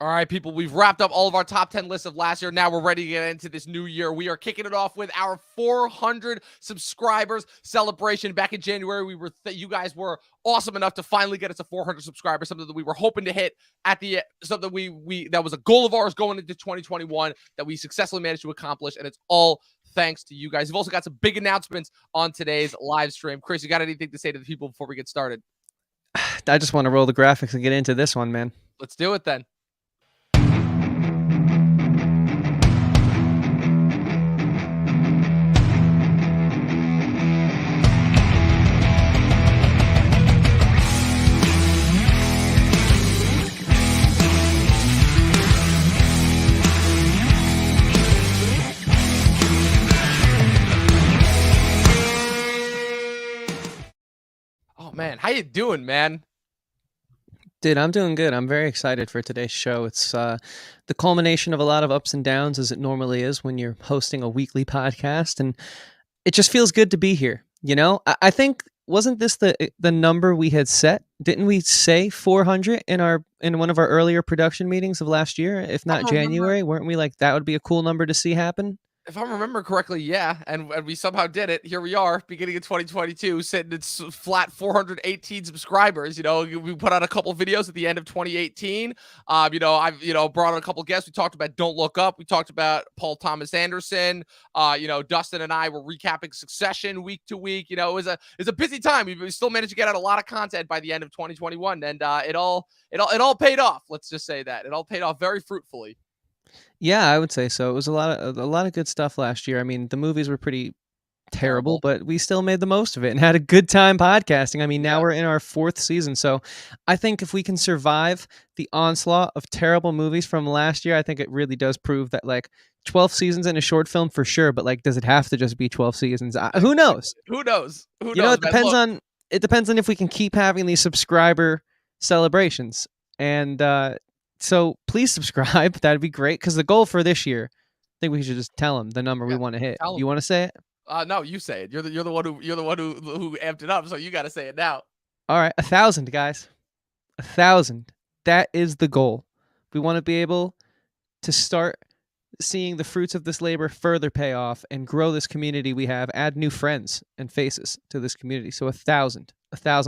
All right, people, we've wrapped up all of our top 10 lists of last year. Now we're ready to get into this new year. We are kicking it off with our 400 subscribers celebration. Back in January, you guys were awesome enough to finally get us to 400 subscribers, something that we were hoping to hit at the something that was a goal of ours going into 2021 that we successfully managed to accomplish, and it's all thanks to you guys. We've also got some big announcements on today's live stream. Chris, you got anything to say to the people before we get started? I just want to roll the graphics and get into this one, man. Let's do it then. Man, how you doing, man? Dude, I'm doing good. I'm very excited for today's show. It's the culmination of a lot of ups and downs, as it normally is when you're hosting a weekly podcast, and it just feels good to be here. You know, I think, wasn't this the number we had set? Didn't we say 400 in one of our earlier production meetings of last year, if not January? Weren't we like, that would be a cool number to see happen? If I remember correctly, yeah, and we somehow did it. Here we are, beginning of 2022, sitting at flat 418 subscribers. You know, we put out a couple videos at the end of 2018. I've brought on a couple guests. We talked about Don't Look Up. We talked about Paul Thomas Anderson. Dustin and I were recapping Succession week to week. You know, it was a busy time. We still managed to get out a lot of content by the end of 2021, and it all paid off. Let's just say that it all paid off very fruitfully. Yeah, I would say so. It was a lot of good stuff last year. I mean, the movies were pretty terrible, but we still made the most of it and had a good time podcasting. I mean, now we're in our 4th season. So I think if we can survive the onslaught of terrible movies from last year, I think it really does prove that, like, 12 seasons in a short film for sure, but like, does it have to just be 12 seasons? Who knows? Who knows? You know, it depends on if we can keep having these subscriber celebrations. And so please subscribe. That'd be great, because the goal for this year, I think we should just tell them the number we want to hit. You want to say it? No, you say it. You're the one who amped it up, so you got to say it now. All right, 1,000 guys, 1,000. That is the goal. We want to be able to start seeing the fruits of this labor further pay off and grow this community we have, add new friends and faces to this community. So 1,000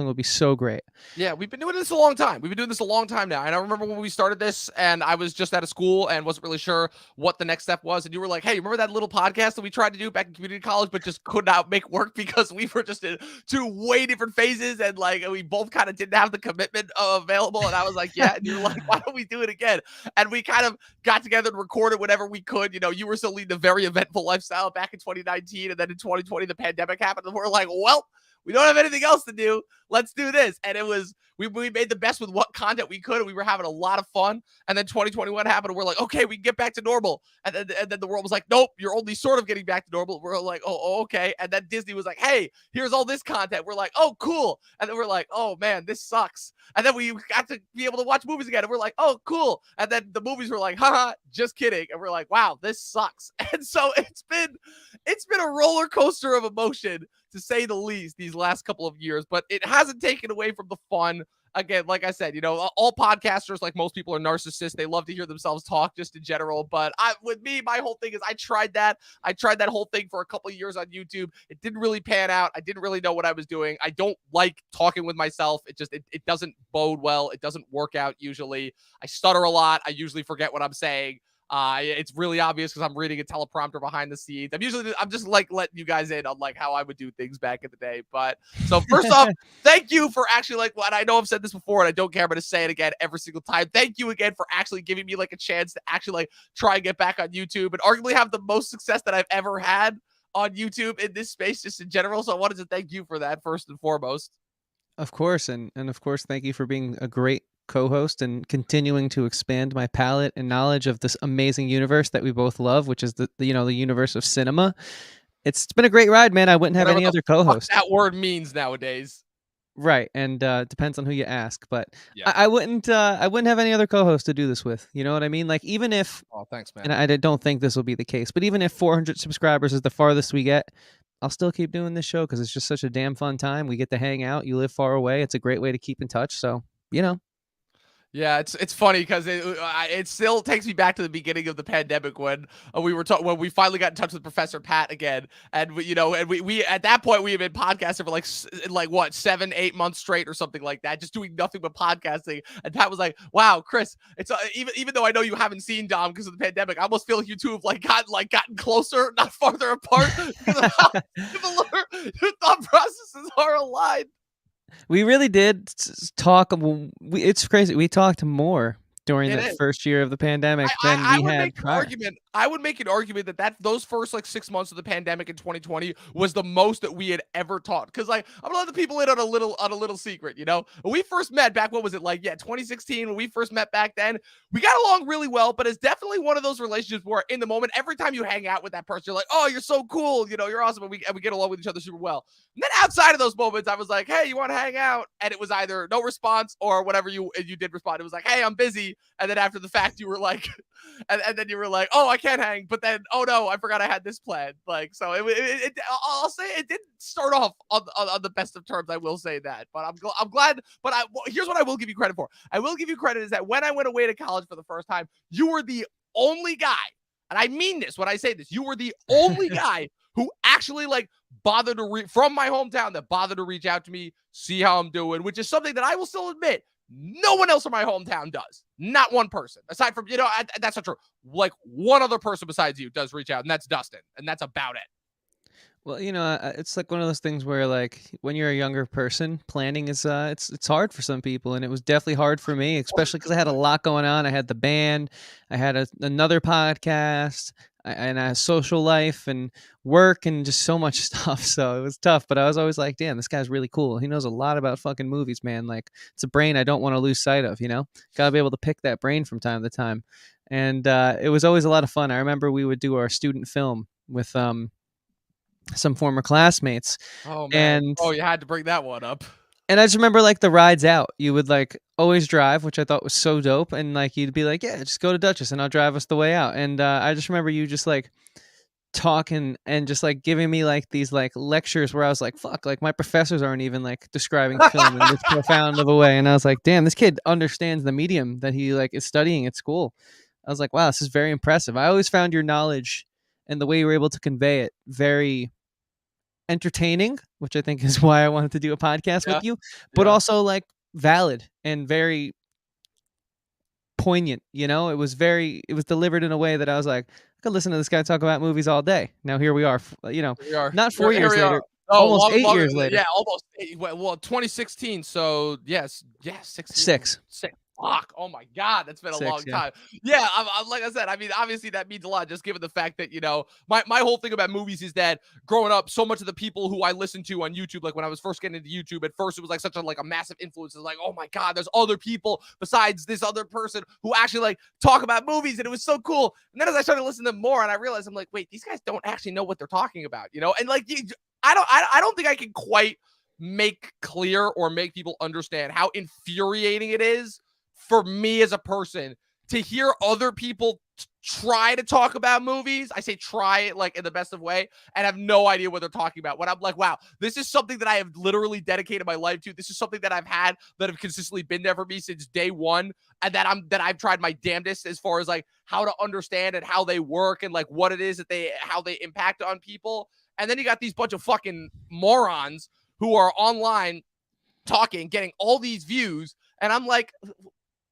would be so great. Yeah, we've been doing this a long time. We've been doing this a long time now. And I remember when we started this, and I was just out of school and wasn't really sure what the next step was. And you were like, hey, remember that little podcast that we tried to do back in community college, but just could not make work because we were just in 2 way different phases, and like we both kind of didn't have the commitment available. And I was like, yeah. And you're like, why don't we do it again? And we kind of got together and recorded whenever we could. You know, you were still leading a very eventful lifestyle back in 2019, and then in 2020 the pandemic happened, and we're like, well, we don't have anything else to do. Let's do this. And it was, we made the best with what content we could, and we were having a lot of fun. And then 2021 happened, and we're like, okay, we can get back to normal. And then the world was like, nope, you're only sort of getting back to normal. We're like, oh, okay. And then Disney was like, hey, here's all this content. We're like, oh, cool. And then we're like, oh man, this sucks. And then we got to be able to watch movies again, and we're like, oh, cool. And then the movies were like, haha, just kidding. And we're like, wow, this sucks. And so it's been a roller coaster of emotion, to say the least, these last couple of years, but it hasn't taken away from the fun. Again, like I said, you know, all podcasters, like most people, are narcissists. They love to hear themselves talk just in general. But with me, my whole thing is I tried that whole thing for a couple of years on YouTube. It didn't really pan out. I didn't really know what I was doing. I don't like talking with myself. It doesn't bode well. It doesn't work out usually. I stutter a lot. I usually forget what I'm saying. It's really obvious because I'm reading a teleprompter behind the scenes. I'm just like letting you guys in on like how I would do things back in the day. But so first off, thank you for actually like what I know I've said this before and I don't care, but to say it again every single time. Thank you again for actually giving me like a chance to actually like try and get back on YouTube and arguably have the most success that I've ever had on YouTube in this space just in general. So I wanted to thank you for that first and foremost. Of course, and of course, thank you for being a great co-host and continuing to expand my palette and knowledge of this amazing universe that we both love, which is the universe of cinema. It's been a great ride, man. I wouldn't have any other co-host. That word means nowadays. Right, and depends on who you ask, but yeah. I wouldn't have any other co-host to do this with. You know what I mean? Like, even if, thanks, man. And I don't think this will be the case, but even if 400 subscribers is the farthest we get, I'll still keep doing this show because it's just such a damn fun time. We get to hang out. You live far away. It's a great way to keep in touch. So, you know. Yeah, it's funny because it still takes me back to the beginning of the pandemic when when we finally got in touch with Professor Pat again, and we at that point we had been podcasting for like what 7-8 months straight or something like that, just doing nothing but podcasting. And Pat was like, "Wow, Chris, it's even though I know you haven't seen Dom because of the pandemic, I almost feel like you two have gotten closer, not farther apart because of how similar your thought processes are aligned." We really did talk. It's crazy. We talked more during It the is. first year of the pandemic than I we would had make an prior. argument. I would make an argument that those first like 6 months of the pandemic in 2020 was the most that we had ever taught. Because like I'm gonna let the people in on a little secret. When we first met back, what was it like? Yeah, 2016. When we first met back then, we got along really well. But it's definitely one of those relationships where in the moment, every time you hang out with that person, you're like, oh, you're so cool. You're awesome, and we get along with each other super well. And then outside of those moments, I was like, hey, you want to hang out? And it was either no response or whatever you did respond. It was like, hey, I'm busy. And then after the fact, you were like, and then you were like, oh, I can't hang. But then, oh no, I forgot I had this plan. Like, so I'll say it didn't start off on the best of terms. I will say that, but I'm glad. But here's what I will give you credit for. I will give you credit is that when I went away to college for the first time, you were the only guy, and I mean this when I say this, you were the only guy who actually like bothered to from my hometown that bothered to reach out to me, see how I'm doing, which is something that I will still admit no one else in my hometown does. Not one person. Aside from, that's not true. Like one other person besides you does reach out, and that's Dustin. And that's about it. Well, it's like one of those things where, like, when you're a younger person, planning is it's hard for some people, and it was definitely hard for me, especially because I had a lot going on. I had the band, I had another podcast, and a social life and work and just so much stuff. So it was tough, but I was always like, damn, this guy's really cool. He knows a lot about fucking movies, man. Like, it's a brain I don't want to lose sight of. Gotta be able to pick that brain from time to time, and it was always a lot of fun. I remember we would do our student film with some former classmates. Oh man. And Oh, you had to bring that one up. and I just remember like the rides out. You would like always drive, which I thought was so dope. And like you'd be like, yeah, just go to Duchess and I'll drive us the way out. And I just remember you just like talking and just like giving me like these like lectures where I was like, fuck, like my professors aren't even like describing film in this profound of a way. And I was like, damn, this kid understands the medium that he like is studying at school. I was like, wow, this is very impressive. I always found your knowledge and the way you were able to convey it very entertaining, which I think is why I wanted to do a podcast with you, but also like valid and very poignant. It was delivered in a way that I was like, I could listen to this guy talk about movies all day. Now here we are, Here we are. not 4 years we later, are. Oh, almost 8 years later. Yeah, almost. Well, 2016. So yes, 6. Fuck. Oh my God, that's been a 6, long yeah. time. Yeah, I'm like I said. I mean, obviously that means a lot. Just given the fact that my whole thing about movies is that growing up, so much of the people who I listened to on YouTube, like when I was first getting into YouTube, at first it was like such a massive influence. It's like, oh my God, there's other people besides this other person who actually like talk about movies, and it was so cool. And then as I started listening to them more, and I realized I'm like, wait, these guys don't actually know what they're talking about, and like I don't think I can quite make clear or make people understand how infuriating it is for me as a person to hear other people try to talk about movies. I say try it like in the best of way and have no idea what they're talking about. When I'm like, wow, this is something that I have literally dedicated my life to. This is something that I've had that have consistently been there for me since day one, and that I've tried my damnedest as far as like how to understand and how they work and like what it is that how they impact on people. And then you got these bunch of fucking morons who are online talking, getting all these views, and I'm like,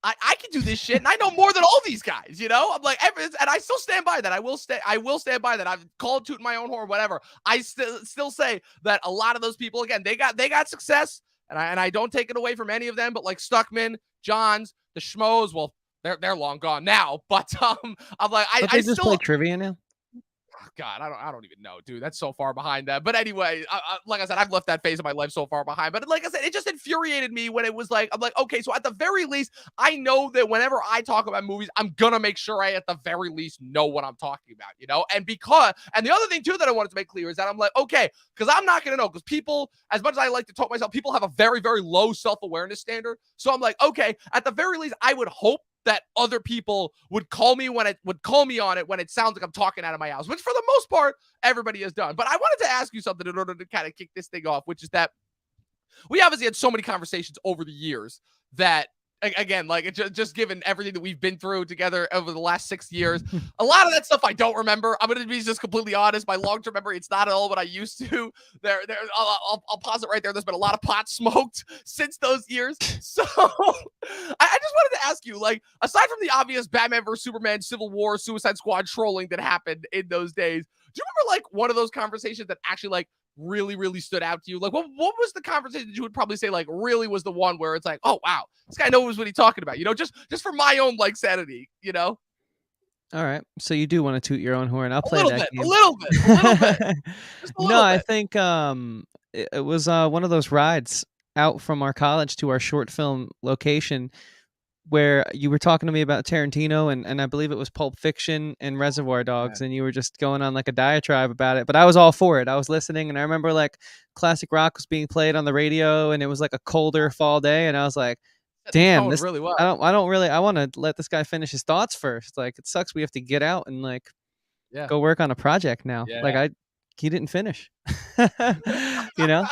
I can do this shit, and I know more than all these guys, I'm like, and I still stand by that. I will stand by that. I've called tooting my own horn, whatever. I still say that a lot of those people, again, they got success, and I don't take it away from any of them, but like Stuckman, Johns, the Schmoes, well, they're long gone now, but I'm like, But they just play trivia now. God, I don't even know, dude. That's so far behind that. But anyway, like I said, I've left that phase of my life so far behind. But like I said, it just infuriated me when it was like, I'm like, okay, so at the very least, I know that whenever I talk about movies, I'm gonna make sure I at the very least know what I'm talking about, And the other thing too that I wanted to make clear is that I'm like, okay, because I'm not gonna know, because people, as much as I like to talk myself, people have a very, very low self-awareness standard. So I'm like, okay, at the very least, I would hope that other people would call me on it when it sounds like I'm talking out of my house, which for the most part, everybody has done. But I wanted to ask you something in order to kind of kick this thing off, which is that we obviously had so many conversations over the years that again, like just given everything that we've been through together over the last 6 years, a lot of that stuff I don't remember. I'm gonna be just completely honest. My long-term memory, it's not at all what I used to. I'll pause it right there. There's been a lot of pot smoked since those years. So I just wanted to ask you, like, aside from the obvious Batman vs Superman, Civil War, Suicide Squad trolling that happened in those days, do you remember like one of those conversations that actually like really stood out to you? Like, what was the conversation that you would probably say like really was the one where it's like, oh wow, this guy knows what he's talking about, just for my own like sanity, All right. So you do want to toot your own horn. I'll a play little that bit, game. a little bit, just a No, little I bit. think it was one of those rides out from our college to our short film location where you were talking to me about Tarantino and I believe it was Pulp Fiction and Reservoir Dogs, and you were just going on like a diatribe about it. But I was all for it. I was listening, and I remember like classic rock was being played on the radio, and it was like a colder fall day, and I was like, Set the damn, tone this really well. I want to let this guy finish his thoughts first. Like, it sucks we have to get out and like Yeah, go work on a project now. Like, yeah. he didn't finish. you know?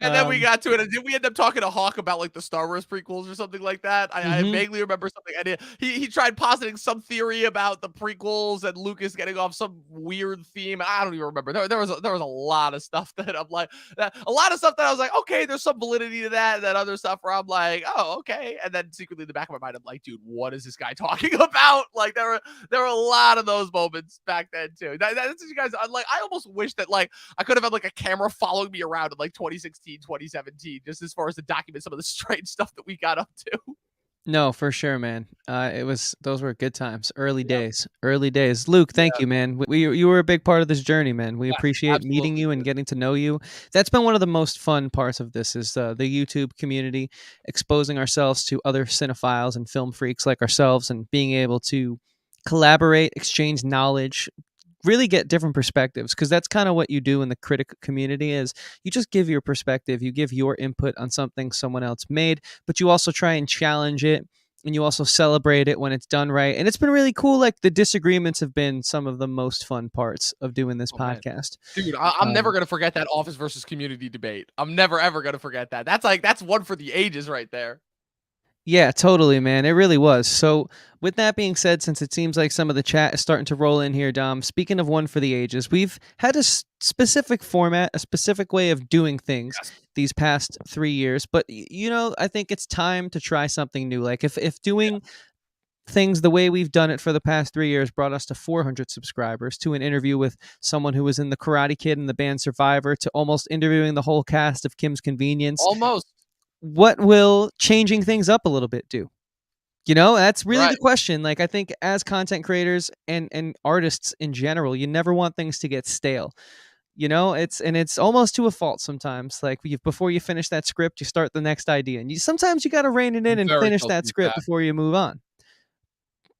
And then we Um, got to it, and did we end up talking to Hawk about like the Star Wars prequels or something like that? I mhm. vaguely remember something. I did. He tried positing some theory about the prequels and Lucas getting off some weird theme. I don't even remember. There was a lot of stuff that I'm like, a lot of stuff that I was like, okay, there's some validity to that. And then other stuff where I'm like, oh, okay. And then secretly in the back of my mind, I'm like, dude, what is this guy talking about? Like there were a lot of those moments back then too. That's what you guys. I'm like, I almost wish that like I could have had like a camera following me around in like 2016, 2017, just as far as to document some of the strange stuff that we got up to. No, for sure, man. Those were good times. Early Yep. days. Early days. Luke, thank Yeah. you, man. You were a big part of this journey, man. We Yes, appreciate meeting absolutely, you and dude. getting to know you. That's been one of the most fun parts of this is the YouTube community, exposing ourselves to other cinephiles and film freaks like ourselves, and being able to collaborate, exchange knowledge, really get different perspectives, because that's kind of what you do in the critic community is you just give your perspective, you give your input on something someone else made, but you also try and challenge it, and you also celebrate it when it's done right. And it's been really cool. Like, the disagreements have been some of the most fun parts of doing this Oh man. podcast. Dude, I'm never um, gonna forget that office versus community debate. I'm never ever gonna forget that. That's one for the ages right there. Yeah, totally, man. It really was. So, with that being said, since it seems like some of the chat is starting to roll in here, Dom, speaking of one for the ages, we've had a specific format, a specific way of doing things Yes. these past 3 years. But, I think it's time to try something new. Like, if Yeah. doing things the way we've done it for the past 3 years brought us to 400 subscribers, to an interview with someone who was in the Karate Kid and the band Survivor, to almost interviewing the whole cast of Kim's Convenience, Almost. what will changing things up a little bit do? That's really the Right. question. Like, I think as content creators and artists in general, you never want things to get stale. It's almost to a fault sometimes. Like, before you finish that script, you start the next idea, and sometimes you got to rein it in I'm and very finish that guilty of script that. before you move on.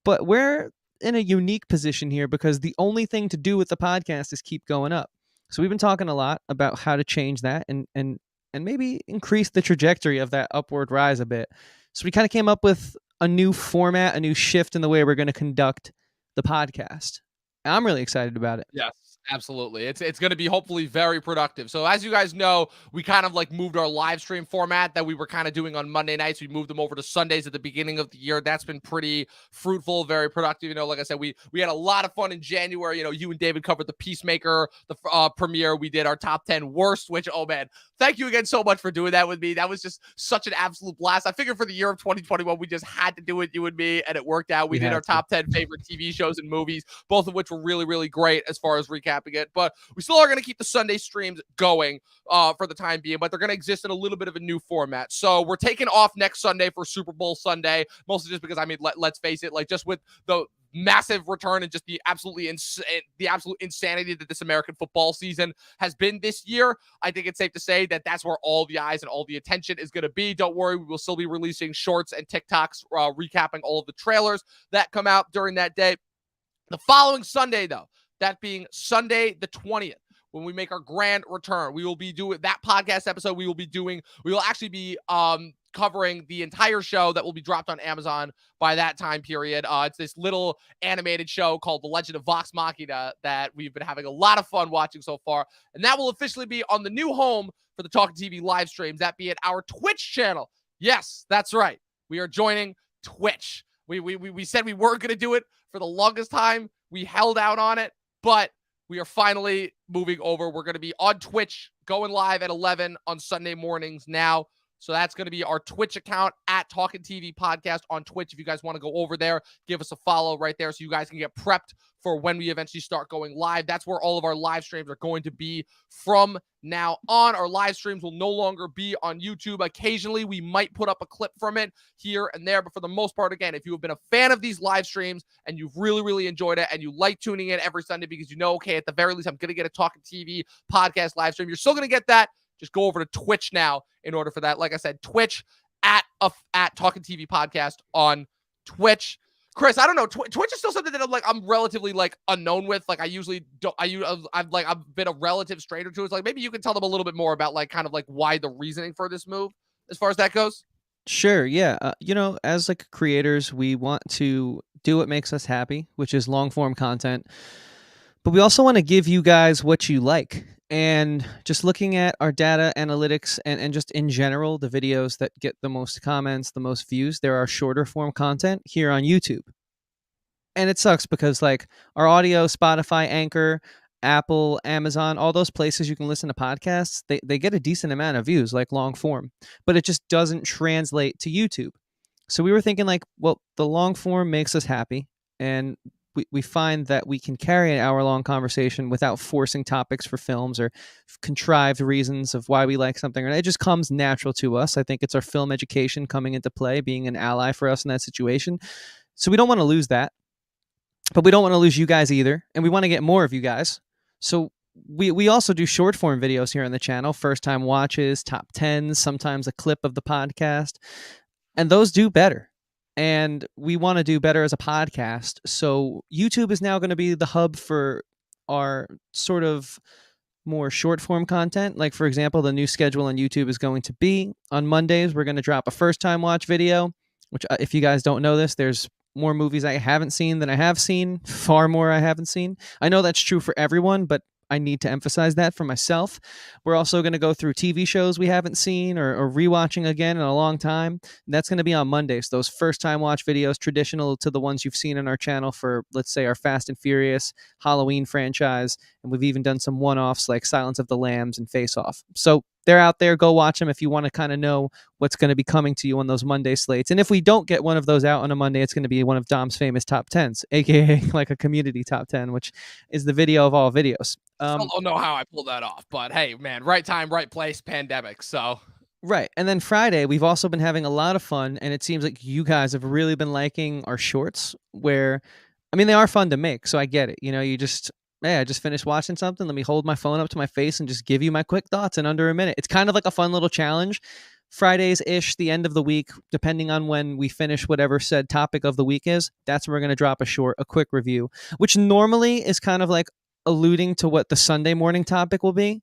But we're in a unique position here because the only thing to do with the podcast is keep going up. So we've been talking a lot about how to change that and maybe increase the trajectory of that upward rise a bit. So we kind of came up with a new format, a new shift in the way we're going to conduct the podcast. I'm really excited about it. Yes, absolutely. It's going to be hopefully very productive. So as you guys know, we kind of like moved our live stream format that we were kind of doing on Monday nights. We moved them over to Sundays at the beginning of the year. That's been pretty fruitful, very productive. Like I said, we had a lot of fun in January. You and David covered the Peacemaker, the premiere. We did our top 10 worst, which, oh man, thank you again so much for doing that with me. That was just such an absolute blast. I figured for the year of 2021, we just had to do it, you and me, and it worked out. We did our top 10 favorite TV shows and movies, both of which were really, really great as far as recapping it. But we still are going to keep the Sunday streams going for the time being, but they're going to exist in a little bit of a new format. So we're taking off next Sunday for Super Bowl Sunday, mostly just because, I mean, let's face it, like just with the massive return and just the absolute insanity that this American football season has been this year, I think it's safe to say that that's where all the eyes and all the attention is going to be. Don't worry, we will still be releasing shorts and TikToks recapping all of the trailers that come out during that day. The following Sunday, though, that being Sunday the 20th, when we make our grand return, we will be doing that podcast episode. We will actually be covering the entire show that will be dropped on Amazon by that time period. It's this little animated show called The Legend of Vox Machina that we've been having a lot of fun watching so far. And that will officially be on the new home for the Talkin TV live streams, that be at our Twitch channel. Yes, that's right. We are joining Twitch. We said we weren't going to do it for the longest time. We held out on it, but we are finally moving over. We're going to be on Twitch, going live at 11 on Sunday mornings now. So that's going to be our Twitch account at Talkin TV Podcast on Twitch. If you guys want to go over there, give us a follow right there so you guys can get prepped for when we eventually start going live. That's where all of our live streams are going to be from now on. Our live streams will no longer be on YouTube. Occasionally, we might put up a clip from it here and there, but for the most part, again, if you have been a fan of these live streams and you've really, really enjoyed it and you like tuning in every Sunday because you know, okay, at the very least, I'm going to get a Talkin TV Podcast live stream, you're still going to get that. Just go over to Twitch now in order for that. Like I said, Twitch at Talkin TV Podcast on Twitch. Chris, I don't know. Twitch is still something that I'm relatively unknown with. Like I usually don't. I've been a relative stranger to it. It's like maybe you can tell them a little bit more about why the reasoning for this move as far as that goes. Sure, yeah. As creators, we want to do what makes us happy, which is long form content. But we also want to give you guys what you like. And just looking at our data analytics and just in general, the videos that get the most comments, the most views, there are shorter form content here on YouTube. And it sucks because our audio, Spotify, Anchor, Apple, Amazon, all those places you can listen to podcasts, they get a decent amount of views, long form, but it just doesn't translate to YouTube. So we were thinking the long form makes us happy. And we find that we can carry an hour-long conversation without forcing topics for films or contrived reasons of why we like something. It just comes natural to us. I think it's our film education coming into play, being an ally for us in that situation. So we don't want to lose that, but we don't want to lose you guys either. And we want to get more of you guys. So we also do short form videos here on the channel, first time watches, top 10s, sometimes a clip of the podcast. And those do better. And we want to do better as a podcast. So YouTube is now going to be the hub for our sort of more short form content. Like, for example, the new schedule on YouTube is going to be on Mondays, we're going to drop a first time watch video, which if you guys don't know this, there's more movies I haven't seen than I have seen, far more I haven't seen. I know that's true for everyone, but I need to emphasize that for myself. We're also going to go through TV shows we haven't seen or rewatching again in a long time. And that's going to be on Mondays. Those first time watch videos, traditional to the ones you've seen on our channel for, let's say, our Fast and Furious Halloween franchise. And we've even done some one-offs like Silence of the Lambs and Face Off. So they're out there. Go watch them if you want to kind of know what's going to be coming to you on those Monday slates. And if we don't get one of those out on a Monday, it's going to be one of Dom's famous top 10s, aka a community top 10, which is the video of all videos. I don't know how I pulled that off, but hey, man, right time, right place, pandemic. So right. And then Friday, we've also been having a lot of fun, and it seems like you guys have really been liking our shorts where, they are fun to make. So I get it. You just, hey, I just finished watching something. Let me hold my phone up to my face and just give you my quick thoughts in under a minute. It's kind of like a fun little challenge. Fridays-ish, the end of the week, depending on when we finish whatever said topic of the week is, that's when we're going to drop a quick review, which normally is kind of alluding to what the Sunday morning topic will be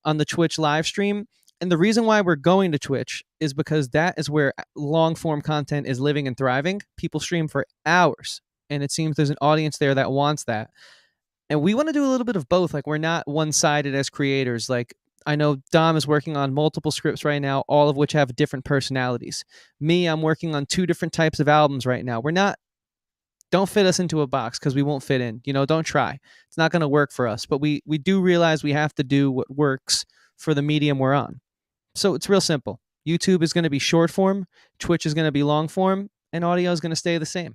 on the Twitch live stream. And the reason why we're going to Twitch is because that is where long form content is living and thriving. People stream for hours, and it seems there's an audience there that wants that. And we want to do a little bit of both. We're not one-sided as creators. I know Dom is working on multiple scripts right now, all of which have different personalities. Me, I'm working on 2 different types of albums right now. Don't fit us into a box because we won't fit in. Don't try. It's not going to work for us. But we do realize we have to do what works for the medium we're on. So it's real simple. YouTube is going to be short form, Twitch is going to be long form, and audio is going to stay the same.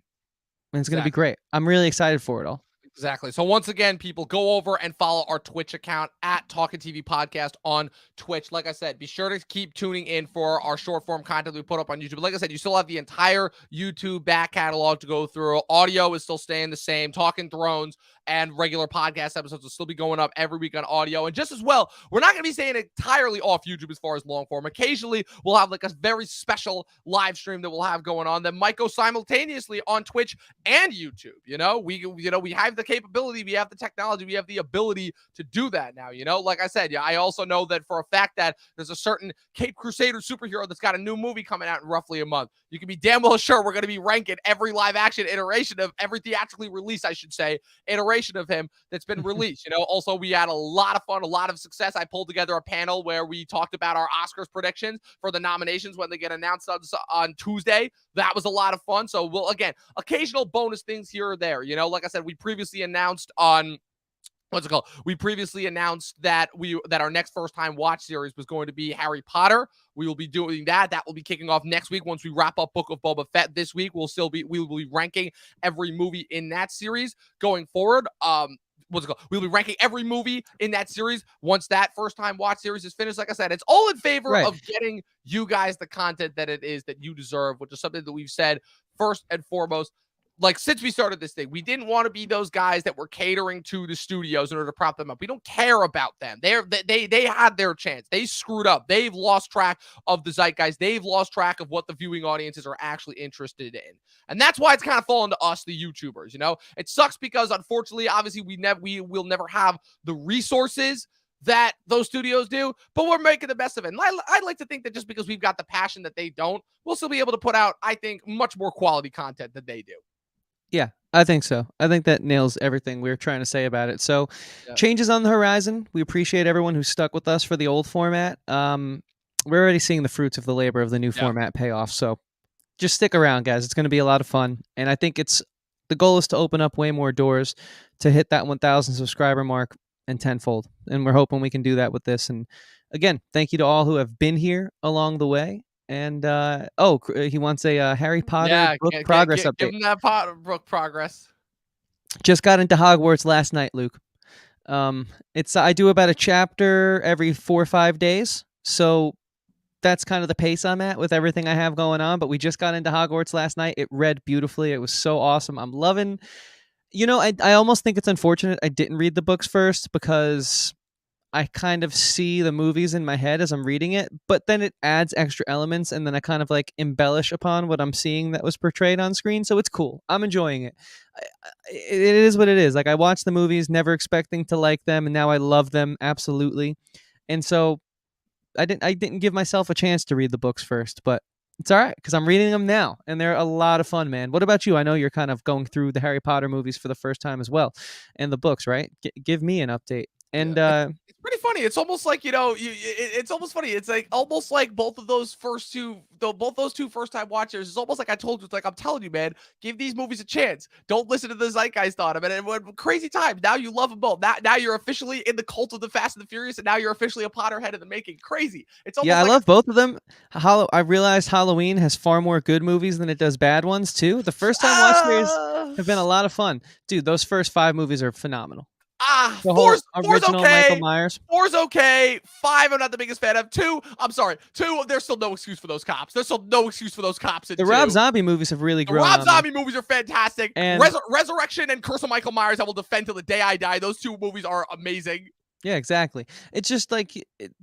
And it's going to be great. I'm really excited for it all. Exactly. So once again, people, go over and follow our Twitch account at Talkin TV Podcast on Twitch. Like I said, be sure to keep tuning in for our short form content we put up on YouTube. Like I said, you still have the entire YouTube back catalog to go through. Audio is still staying the same. Talking Thrones and regular podcast episodes will still be going up every week on audio. And just as well, we're not going to be staying entirely off YouTube as far as long form. Occasionally, we'll have a very special live stream that we'll have going on that might go simultaneously on Twitch and YouTube. We have the capability, we have the technology, we have the ability to do that now. Like I said, I also know that for a fact that there's a certain Cape Crusader superhero that's got a new movie coming out in roughly a month. you can be damn well sure we're going to be ranking every live action iteration of every theatrically released, I should say, iteration of him that's been released. Also, we had a lot of fun, a lot of success. I pulled together a panel where we talked about our Oscars predictions for the nominations when they get announced on Tuesday. That was a lot of fun. So we'll, again, occasional bonus things here or there. Like I said, we previously announced on we previously announced that our next first time watch series was going to be Harry Potter. We will be doing that. That will be kicking off next week once we wrap up Book of Boba Fett this week. We will be ranking every movie in that series going forward. We'll be ranking every movie in that series once that first time watch series is finished. Like I said, it's all in favor of getting you guys the content that it is that you deserve, which is something that we've said first and foremost. Like, since we started this thing, we didn't want to be those guys that were catering to the studios in order to prop them up. We don't care about them. They had their chance. They screwed up. They've lost track of the zeitgeist. They've lost track of what the viewing audiences are actually interested in. And that's why it's kind of fallen to us, the YouTubers. It sucks because, unfortunately, obviously, we will never have the resources that those studios do, but we're making the best of it. And I'd like to think that just because we've got the passion that they don't, we'll still be able to put out, I think, much more quality content than they do. Yeah, I think so. I think that nails everything we were trying to say about it. So, changes on the horizon. We appreciate everyone who stuck with us for the old format. We're already seeing the fruits of the labor of the new format pay off. So, just stick around, guys. It's going to be a lot of fun. And I think the goal is to open up way more doors to hit that 1,000 subscriber mark and tenfold. And we're hoping we can do that with this. And again, thank you to all who have been here along the way. And he wants a Harry Potter book progress update. Give him that book progress. Just got into Hogwarts last night, Luke. I do about a chapter every 4 or 5 days, so that's kind of the pace I'm at with everything I have going on. But we just got into Hogwarts last night. It read beautifully. It was so awesome. I'm loving. I almost think it's unfortunate I didn't read the books first because I kind of see the movies in my head as I'm reading it, but then it adds extra elements, and then I kind of like embellish upon what I'm seeing that was portrayed on screen. So it's cool. I'm enjoying it. It is what it is. Like, I watched the movies never expecting to like them, and now I love them absolutely. And so I didn't give myself a chance to read the books first, but it's all right because I'm reading them now, and they're a lot of fun, man. What about you? I know you're kind of going through the Harry Potter movies for the first time as well, and the books, right? Give me an update. And it's pretty funny. It's almost like, it's almost funny. It's like almost like both those two first time watchers. It's almost like I told you, it's like, I'm telling you, man, give these movies a chance. Don't listen to the zeitgeist on them. And crazy time. Now you love them both. Now you're officially in the cult of the Fast and the Furious, and now you're officially a Potterhead in the making. Crazy. It's almost I love both of them. I realized Halloween has far more good movies than it does bad ones too. The first time watch series have been a lot of fun. Dude, those first 5 movies are phenomenal. Four's original okay. Michael Myers. 4's okay. 5, I'm not the biggest fan of. 2, I'm sorry. 2, there's still no excuse for those cops. There's still no excuse for those cops. The Rob Zombie movies have really grown. The Rob Zombie movies are fantastic. And Resurrection and Curse of Michael Myers, I will defend till the day I die. Those 2 movies are amazing. Yeah, exactly. It's just like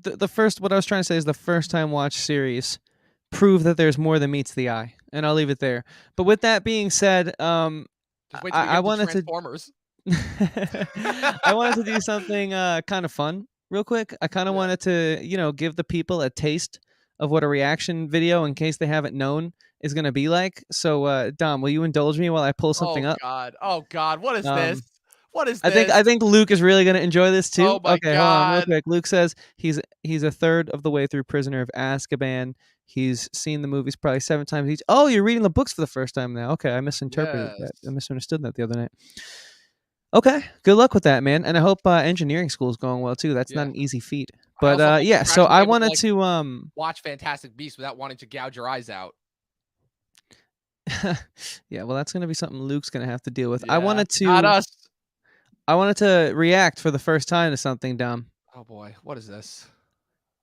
the first. What I was trying to say is the first time watch series prove that there's more than meets the eye, and I'll leave it there. But with that being said, I wanted Transformers. I wanted to do something kind of fun real quick. I kind of wanted to, give the people a taste of what a reaction video, in case they haven't known, is going to be like. So, Dom, will you indulge me while I pull something up? Oh God. What is this? What is this? I think Luke is really going to enjoy this too. Oh my God. Hold on real quick. Luke says he's a third of the way through Prisoner of Azkaban. He's seen the movies probably 7 times each. Oh, you're reading the books for the first time now. Okay, I misinterpreted that. I misunderstood that the other night. Okay, good luck with that, man. And I hope engineering school is going well too. That's not an easy feat. But so I wanted to watch Fantastic Beasts without wanting to gouge your eyes out. Yeah, well, that's gonna be something Luke's gonna have to deal with. Yeah, I wanted to not us. I wanted to react for the first time to something, Dom. Oh boy, what is this?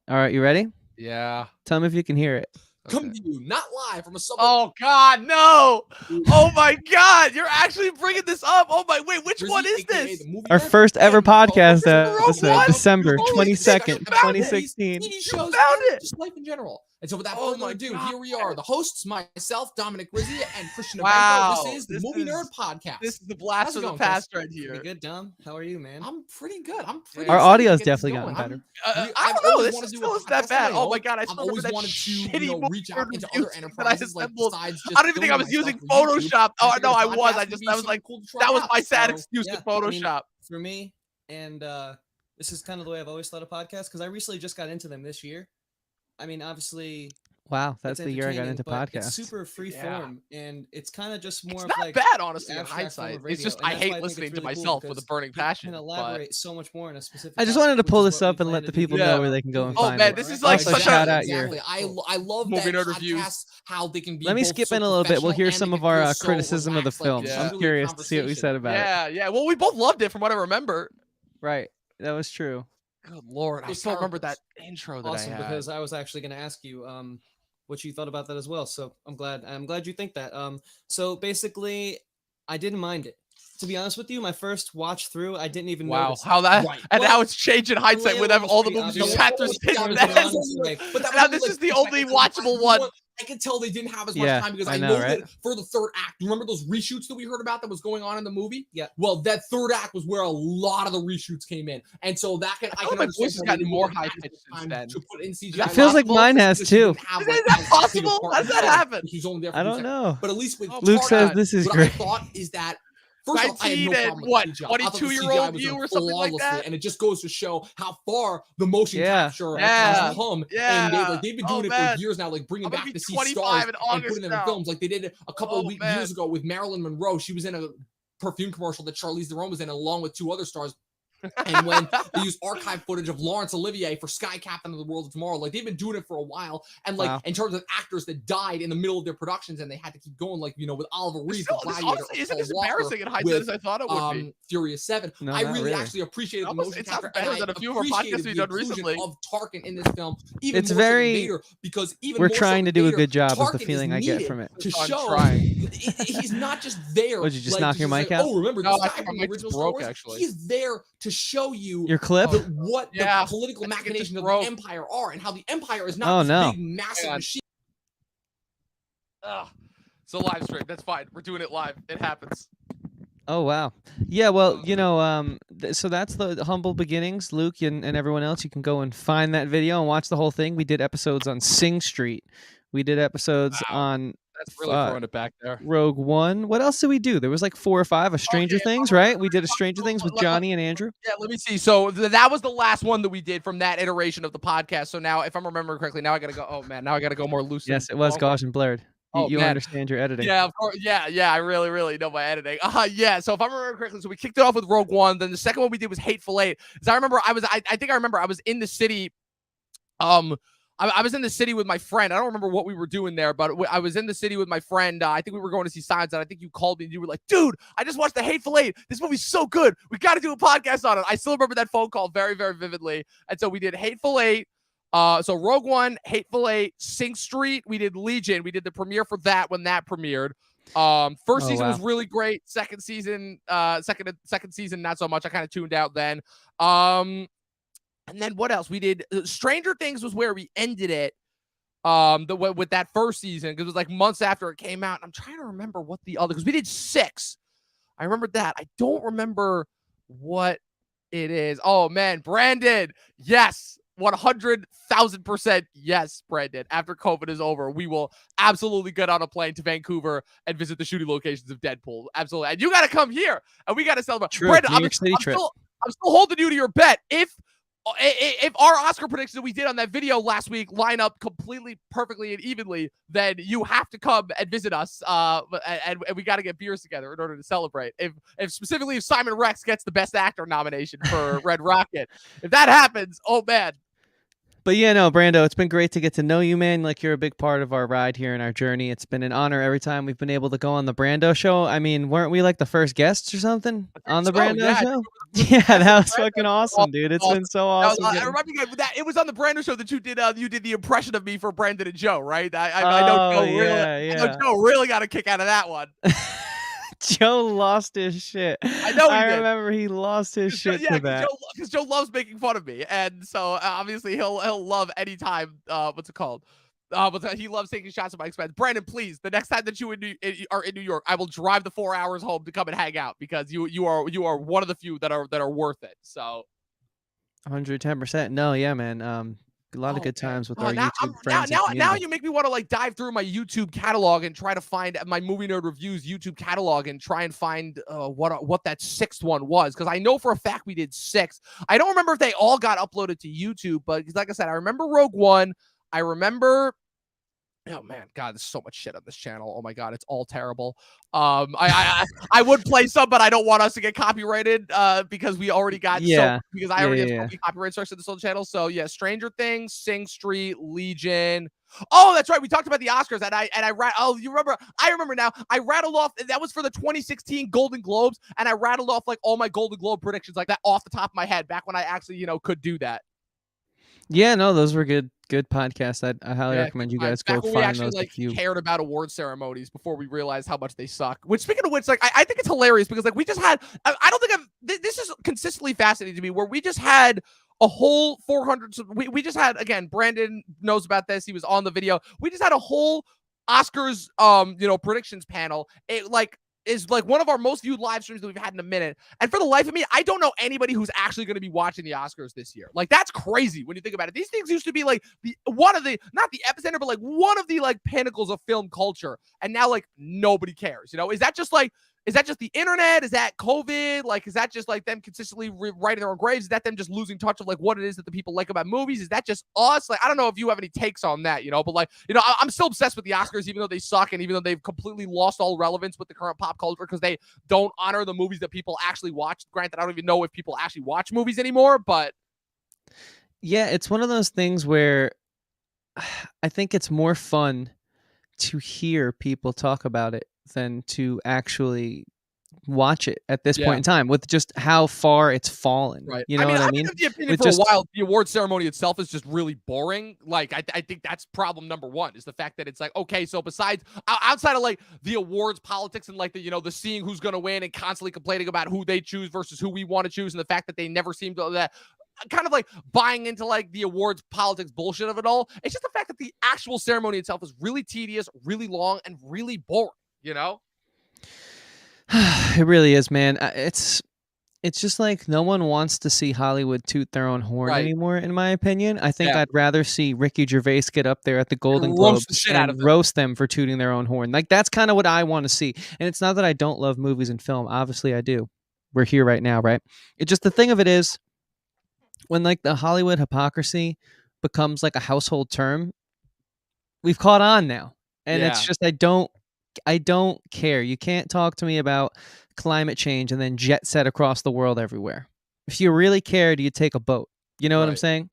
All right, you ready? Yeah. Tell me if you can hear it. Come to you, not live from a suburb. Oh God, no! Oh my God, you're actually bringing this up. Oh my, wait, which one is this? Our first ever podcast Rogue episode, One? December Holy 22nd, shit, you found it. 2016. TV You shows, found it. just life in general. And so without Oh further my ado, God. here we are, the hosts, myself, Dominic Rizzi, and Christian Wow. Abenko. This is the Movie Nerd Podcast. This is the blast How's it from the going, past Chris? right here. Pretty good, Dom. How are you, man? I'm pretty good. I'm pretty Our excited to audio's get this definitely going. gotten better. I've I don't know. always This wanted is to do still a is that podcast bad. on my Oh my own. God! I I've still always remember that wanted to, shitty reach out into review other that I enterprises, like assembled. besides just I don't even think I was filming using my stuff for YouTube. Photoshop. Oh figured no, a I was. podcast I would just be I was something like, cool to try that was out. my sad So, excuse yeah, to Photoshop. for me, and this is kind of the way I've always thought of podcasts because I recently just got into them this year. I mean, obviously, Wow, that's it's the year I got entertaining, into but podcasts. It's super free form, and it's kind of just more It's of not like bad, honestly, in abstract form hindsight. of It's radio, just and I that's why hate think it's listening to really cool myself with a because burning you passion. can But elaborate so much more on a specific. I just topic, wanted to which pull is this what we up and plan let to the do people here know on where they can go and Oh find man, it. this is Right? like Also, such shout a out your- Exactly. I love Movie that Nerd podcasts, reviews. how they can be. Let me both skip so in a little bit. We'll professional hear and some they of can our feel so criticism of the relaxed, like film. it's Yeah. I'm truly a curious to see what we said conversation. about it. Yeah. Well, we both loved it from what I remember. Right, that was true. Good Lord, I Big still remember that characters. intro that Awesome, I had. because I was actually going to ask you what you thought about that as well. So I'm glad you think that. So basically, I didn't mind it. To be honest with you, my first watch through, I didn't even Wow, notice. how that Right. and Well, how it's changed in hindsight with layout was all the pretty movies you obvious. sat through Yeah, since that was then. the honest way. But that Now was this like is the the only second watchable time. one. I could tell they didn't have as much Yeah, time because I I know, know right? that for the third act. You remember those reshoots that we heard about that was going on in the movie? Yeah. Well, that third act was where a lot of the reshoots came in, and so that can I feel can my understand voice has how they gotten didn't more really have high-pitched time since then. to put in CGI. That It feels like possible, mine has because she too. didn't have, Is like, that as big a possible? part How in does the that film, happen? because she was only there for I 2 don't seconds. know. But at least with Luke Tarkin, says this is what great. I thought is that first off, I had 19 no and problem with what, CGI. I thought the 22-year-old CGI was you done or something like flawlessly, that? and it just goes to show how far the motion Yeah. capture Yeah. has come. Yeah. And they've been Oh, doing it man. for years now, like bringing I'm gonna back be the sea 25 stars in and August putting them in now. films, like they did a couple of man. years ago with Marilyn Monroe. She was in a perfume commercial that Charlize Theron was in, along with 2 other stars. And when they use archive footage of Laurence Olivier for Sky Captain of the World of Tomorrow, like they've been doing it for a while. And like Wow. in terms of actors that died in the middle of their productions and they had to keep going, like with Oliver Reed for Gladiator, Honestly, isn't or as Paul Walker embarrassing in hindsight with, as I thought it would be. Furious 7. No, I not really really. actually appreciated the Almost- motion it sounds capture, better and I than a few of our appreciated podcasts we've the done inclusion recently. of Tarkin in this film, even It's more so than very- Vader, because even We're more so trying than to do a Vader, good job is the Tarkin feeling I get needed from it. to I'm show trying. he's not just there. Would you just like, knock your just mic like, out? Oh, remember No, this I guy think from my the mic just original Star broke, Wars? actually. He's there to show you Your clip? what Yeah, the political I think it just machinations of broke. the Empire are, and how the Empire is not Oh, this no. big, massive God. machine. Ugh. It's a live stream. That's fine. We're doing it live. It happens. Oh wow. Yeah, well, so that's the humble beginnings, Luke and everyone else. You can go and find that video and watch the whole thing. We did episodes on Sing Street. We did episodes on That's really throwing it back there. Rogue One. What else did we do? There was like 4 or 5. A Stranger Okay, Things, right? We did a Stranger Things with Johnny and Andrew. Yeah, let me see. So that was the last one that we did from that iteration of the podcast. So now, if I'm remembering correctly, now I gotta go. Oh man, now I gotta go more loose. Yes, it was gosh and blurred. Oh, You man. understand your editing. Yeah, of course. Yeah. I really know my editing. Yeah. So if I remember correctly, so we kicked it off with Rogue One. Then the second one we did was Hateful Eight. Because I remember I think I remember I was in the city. I was in the city with my friend. I don't remember what we were doing there, but I was in the city with my friend. I think we were going to see Signs, and I think you called me and you were like, dude, I just watched The Hateful Eight. This movie's so good. We got to do a podcast on it. I still remember that phone call very, very vividly. And so we did Hateful Eight. So Rogue One, Hateful Eight, Sing Street. We did Legion. We did the premiere for that when that premiered. First season was really great. Second season, second season, not so much. I kind of tuned out then. And then what else? We did Stranger Things was where we ended it. With that first season, because it was like months after it came out. I'm trying to remember what the other, because we did 6. I remember that. I don't remember what it is. Oh man, Brandon. Yes. 100,000% yes, Brandon. After COVID is over, we will absolutely get on a plane to Vancouver and visit the shooting locations of Deadpool. Absolutely. And you got to come here and we got to celebrate. True, Brandon, New York City trip. I'm still holding you to your bet. If our Oscar predictions that we did on that video last week line up completely perfectly and evenly, then you have to come and visit us. And we got to get beers together in order to celebrate. If specifically if Simon Rex gets the Best Actor nomination for Red Rocket, if that happens, oh man. But yeah, no, Brando, it's been great to get to know you, man. Like, you're a big part of our ride here and our journey. It's been an honor every time we've been able to go on the Brando show. I mean, weren't we like the first guests or something on the Brando show? Yeah, that was fucking awesome, dude. It's been so awesome. I remember that it was on the Brando show that you did the impression of me for Brandon and Joe, right? I know Joe I know Joe really got a kick out of that one. Joe lost his shit. I know he did. Remember he lost his shit to that. Because Joe loves making fun of me, and so obviously he'll love any time. What's it called? But he loves taking shots at my expense. Brandon, please, the next time that you are in New York, I will drive the 4 hours home to come and hang out because you are one of the few that are worth it. So 110%. No, yeah, man. A lot of good times with our YouTube friends and now community. you make me want to like dive through my YouTube catalog and try to find my Movie Nerd Reviews YouTube catalog and try and find what that sixth one was, because I know for a fact we did 6. I don't remember if they all got uploaded to YouTube, but like I said, I remember Rogue One. I remember. Oh man, God, there's so much shit on this channel. Oh my God, it's all terrible. I would play some, but I don't want us to get copyrighted because we already got because I already have so many copyright strikes on this whole channel. So yeah, Stranger Things, Sing Street, Legion. Oh, that's right. We talked about the Oscars, and you remember? I remember now. I rattled off. That was for the 2016 Golden Globes, and I rattled off like all my Golden Globe predictions like that off the top of my head back when I actually could do that. Yeah, no, those were good podcasts. I highly recommend you guys go find those if you cared about award ceremonies before we realized how much they suck. Which, speaking of which, like I think it's hilarious because like we just had I don't think this is consistently fascinating to me where we just had a whole 400. We just had, again, Brandon knows about this. He was on the video. We just had a whole Oscars predictions panel. It is like one of our most viewed live streams that we've had in a minute. And for the life of me, I don't know anybody who's actually going to be watching the Oscars this year. Like, that's crazy when you think about it. These things used to be like not the epicenter, but like one of the like pinnacles of film culture. And now like nobody cares. Is that just the internet? Is that COVID? Like, is that just like them consistently writing their own graves? Is that them just losing touch of like what it is that the people like about movies? Is that just us? Like, I don't know if you have any takes on that, but like, I'm still obsessed with the Oscars, even though they suck and even though they've completely lost all relevance with the current pop culture because they don't honor the movies that people actually watch. Granted, I don't even know if people actually watch movies anymore, but yeah, it's one of those things where I think it's more fun to hear people talk about it than to actually watch it at this point in time with just how far it's fallen. Right. You know what I mean? The opinion for a while, the award ceremony itself is just really boring. Like, I think that's problem number one is the fact that it's like, okay, so besides outside of like the awards politics and like the seeing who's going to win and constantly complaining about who they choose versus who we want to choose, and the fact that they never seem to that kind of like buying into like the awards politics bullshit of it all. It's just the fact that the actual ceremony itself is really tedious, really long, and really boring. It really is, man. It's just like no one wants to see Hollywood toot their own horn anymore, in my opinion. I think I'd rather see Ricky Gervais get up there at the Golden Globes and roast them for tooting their own horn. Like, that's kind of what I want to see. And it's not that I don't love movies and film. Obviously, I do. We're here right now, right? It's just the thing of it is when like the Hollywood hypocrisy becomes like a household term, we've caught on now. And it's just I don't care. You can't talk to me about climate change and then jet set across the world everywhere. If you really cared, you'd take a boat. You know what I'm saying?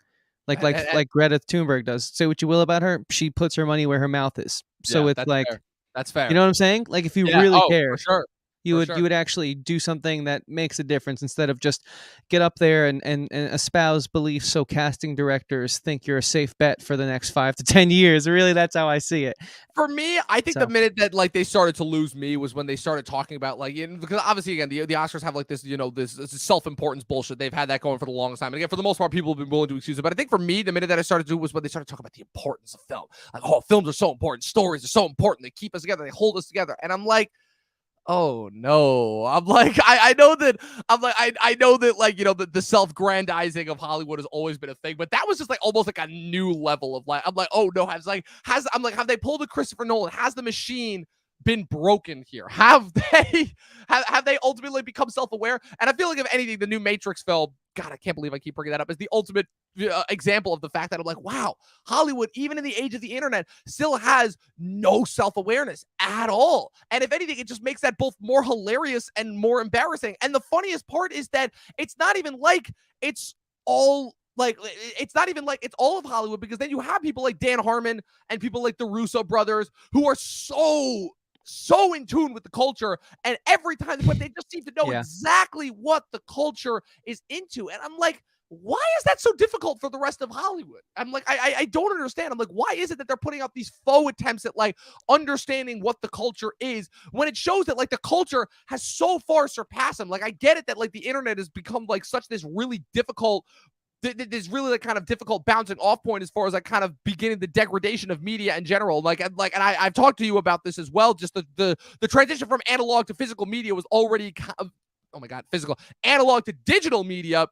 Like Greta Thunberg does. Say what you will about her, she puts her money where her mouth is. So it's like fair. That's fair. You know what I'm saying? Like, if you really care, for sure. you would actually do something that makes a difference instead of just get up there and espouse beliefs so casting directors think you're a safe bet for the next 5 to 10 years. Really, that's how I see it. For me, I think the minute that like they started to lose me was when they started talking about like, because obviously again the Oscars have like this this self-importance bullshit. They've had that going for the longest time, and again for the most part people have been willing to excuse it. But I think for me, the minute that I started to do was when they started talking about the importance of film. Like, oh, films are so important, stories are so important, they keep us together, they hold us together, and I'm like, oh no. I'm like, I know that like, the self-grandizing of Hollywood has always been a thing, but that was just like almost like a new level of like, I'm like, oh no, have they pulled a Christopher Nolan? Has the machine been broken here? Have they ultimately become self-aware? And I feel like if anything, the new Matrix film, God, I can't believe I keep bringing that up, is the ultimate example of the fact that I'm like, wow, Hollywood, even in the age of the internet, still has no self-awareness at all. And if anything, it just makes that both more hilarious and more embarrassing. And the funniest part is that it's not even like it's all like, it's not even like it's all of Hollywood, because then you have people like Dan Harmon and people like the Russo brothers who are so in tune with the culture, and every time, but they just seem to know exactly what the culture is into. And I'm like, why is that so difficult for the rest of Hollywood? I'm like, I don't understand. I'm like, why is it that they're putting out these faux attempts at like understanding what the culture is when it shows that like the culture has so far surpassed them? Like, I get it that like the internet has become like such this really difficult there's really like kind of difficult bouncing off point as far as like kind of beginning the degradation of media in general. And I've talked to you about this as well. Just the transition from analog to physical media was already kind of, oh my God, physical analog to digital media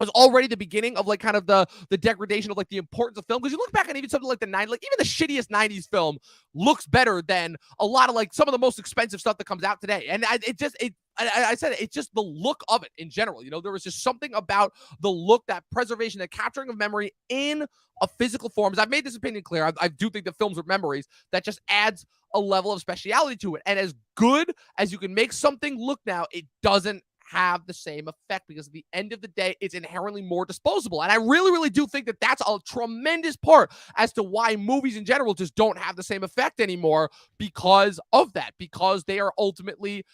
was already the beginning of like kind of the degradation of like the importance of film. Because you look back on even something like the 90s, like even the shittiest 90s film looks better than a lot of like some of the most expensive stuff that comes out today. And I said it's just the look of it in general. You know, there was just something about the look, that preservation, that capturing of memory in a physical form. As I've made this opinion clear, I do think that films with memories, that just adds a level of speciality to it. And as good as you can make something look now, it doesn't have the same effect, because at the end of the day, it's inherently more disposable. And I really, really do think that that's a tremendous part as to why movies in general just don't have the same effect anymore, because of that, because they are ultimately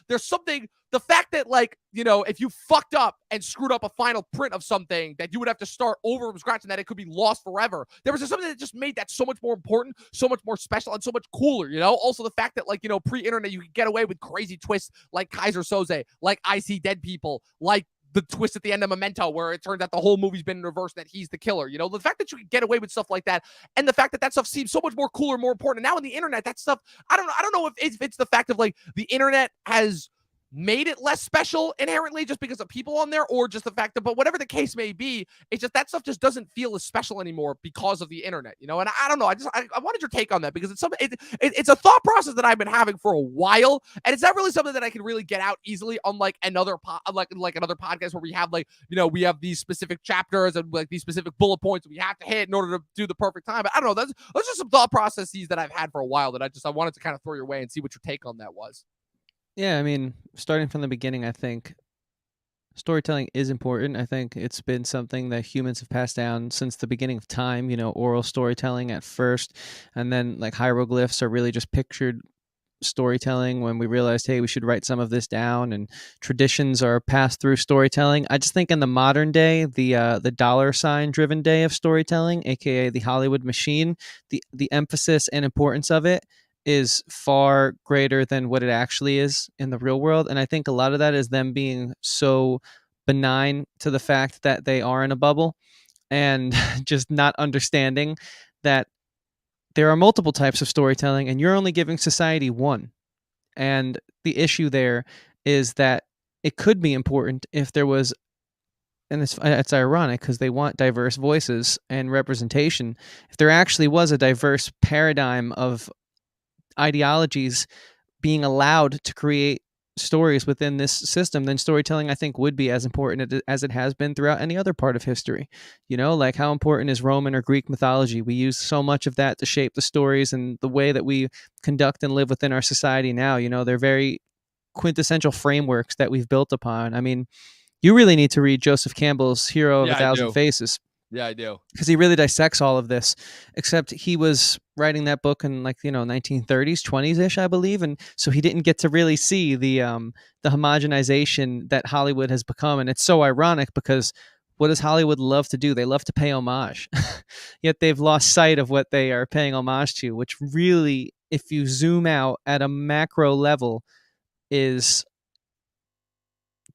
there's something, the fact that, like, you know, if you fucked up and screwed up a final print of something, that you would have to start over from scratch and that it could be lost forever. There was just something that just made that so much more important, so much more special, and so much cooler, you know? Also the fact that, like, you know, pre-internet, you could get away with crazy twists like Kaiser Soze, like I See Dead People, like the twist at the end of Memento, where it turns out the whole movie's been in reverse, that he's the killer. You know, the fact that you can get away with stuff like that, and the fact that that stuff seems so much more cooler, more important. And now in the internet, that stuff, I don't know if it's the fact of like the internet has made it less special inherently just because of people on there, or just the fact that, but whatever the case may be, it's just that stuff just doesn't feel as special anymore because of the internet, you know? And I don't know, I wanted your take on that, because it's something, it's a thought process that I've been having for a while, and it's not really something that I can really get out easily on like another like another podcast where we have, like, you know, we have these specific chapters and like these specific bullet points we have to hit in order to do the perfect time. But I don't know, those are just some thought processes that I've had for a while that I wanted to kind of throw your way and see what your take on that was. Yeah, I mean, starting from the beginning, I think storytelling is important. I think it's been something that humans have passed down since the beginning of time, you know, oral storytelling at first, and then like hieroglyphs are really just pictured storytelling when we realized, hey, we should write some of this down, and traditions are passed through storytelling. I just think in the modern day, the dollar sign driven day of storytelling, aka the Hollywood machine, the emphasis and importance of it is far greater than what it actually is in the real world. And I think a lot of that is them being so benign to the fact that they are in a bubble, and just not understanding that there are multiple types of storytelling and you're only giving society one. And the issue there is that it could be important if there was, and it's ironic because they want diverse voices and representation, if there actually was a diverse paradigm of ideologies being allowed to create stories within this system, then storytelling, I think, would be as important as it has been throughout any other part of history. You know, like how important is Roman or Greek mythology? We use so much of that to shape the stories and the way that we conduct and live within our society now. You know, they're very quintessential frameworks that we've built upon. I mean, you really need to read Joseph Campbell's Hero of a Thousand Faces. Yeah, I do. Because he really dissects all of this, except he was writing that book in, like, you know, 1930s, 20s-ish, I believe. And so he didn't get to really see the homogenization that Hollywood has become. And it's so ironic because what does Hollywood love to do? They love to pay homage. Yet they've lost sight of what they are paying homage to, which really, if you zoom out at a macro level, is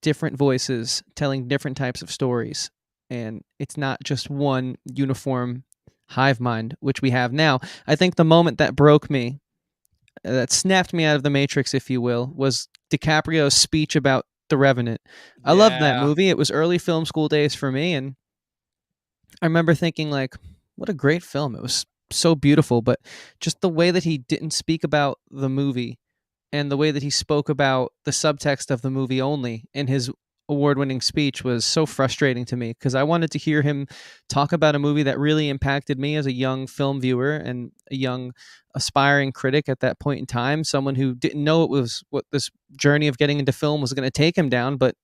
different voices telling different types of stories. And it's not just one uniform hive mind, which we have now. I think the moment that broke me, that snapped me out of the Matrix, if you will, was DiCaprio's speech about The Revenant. I loved that movie. It was early film school days for me, and I remember thinking, like, what a great film. It was so beautiful, but just the way that he didn't speak about the movie and the way that he spoke about the subtext of the movie only in his award-winning speech was so frustrating to me, because I wanted to hear him talk about a movie that really impacted me as a young film viewer and a young aspiring critic at that point in time, someone who didn't know it was what this journey of getting into film was going to take him down, but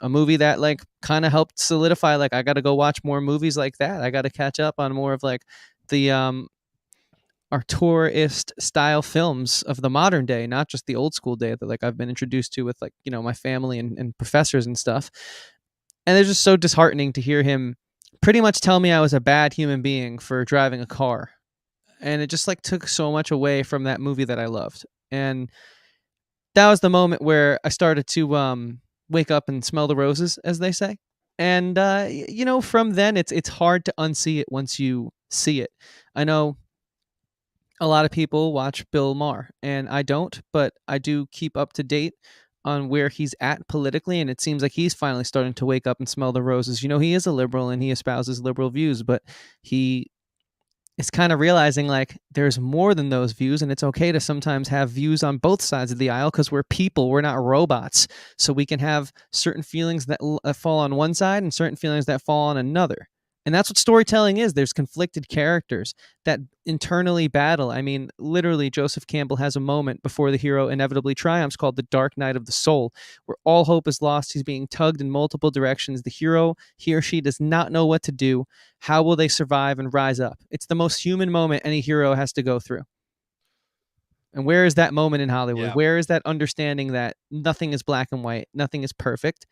a movie that, like, kind of helped solidify, like, I got to go watch more movies like that. I got to catch up on more of, like, the auteurist style films of the modern day, not just the old school day that, like, I've been introduced to with, like, you know, my family and professors and stuff. And it's just so disheartening to hear him pretty much tell me I was a bad human being for driving a car. And it just, like, took so much away from that movie that I loved. And that was the moment where I started to wake up and smell the roses, as they say. And you know, from then it's hard to unsee it once you see it. I know a lot of people watch Bill Maher, and I don't, but I do keep up to date on where he's at politically, and it seems like he's finally starting to wake up and smell the roses. You know, he is a liberal and he espouses liberal views, but he is kind of realizing like there's more than those views, and it's okay to sometimes have views on both sides of the aisle because we're people, we're not robots. So we can have certain feelings that fall on one side and certain feelings that fall on another. And that's what storytelling is. There's conflicted characters that internally battle. I mean, literally, Joseph Campbell has a moment before the hero inevitably triumphs called the Dark Night of the Soul, where all hope is lost. He's being tugged in multiple directions. The hero, he or she, does not know what to do. How will they survive and rise up? It's the most human moment any hero has to go through. And where is that moment in Hollywood? Yeah. Where is that understanding that nothing is black and white, nothing is perfect?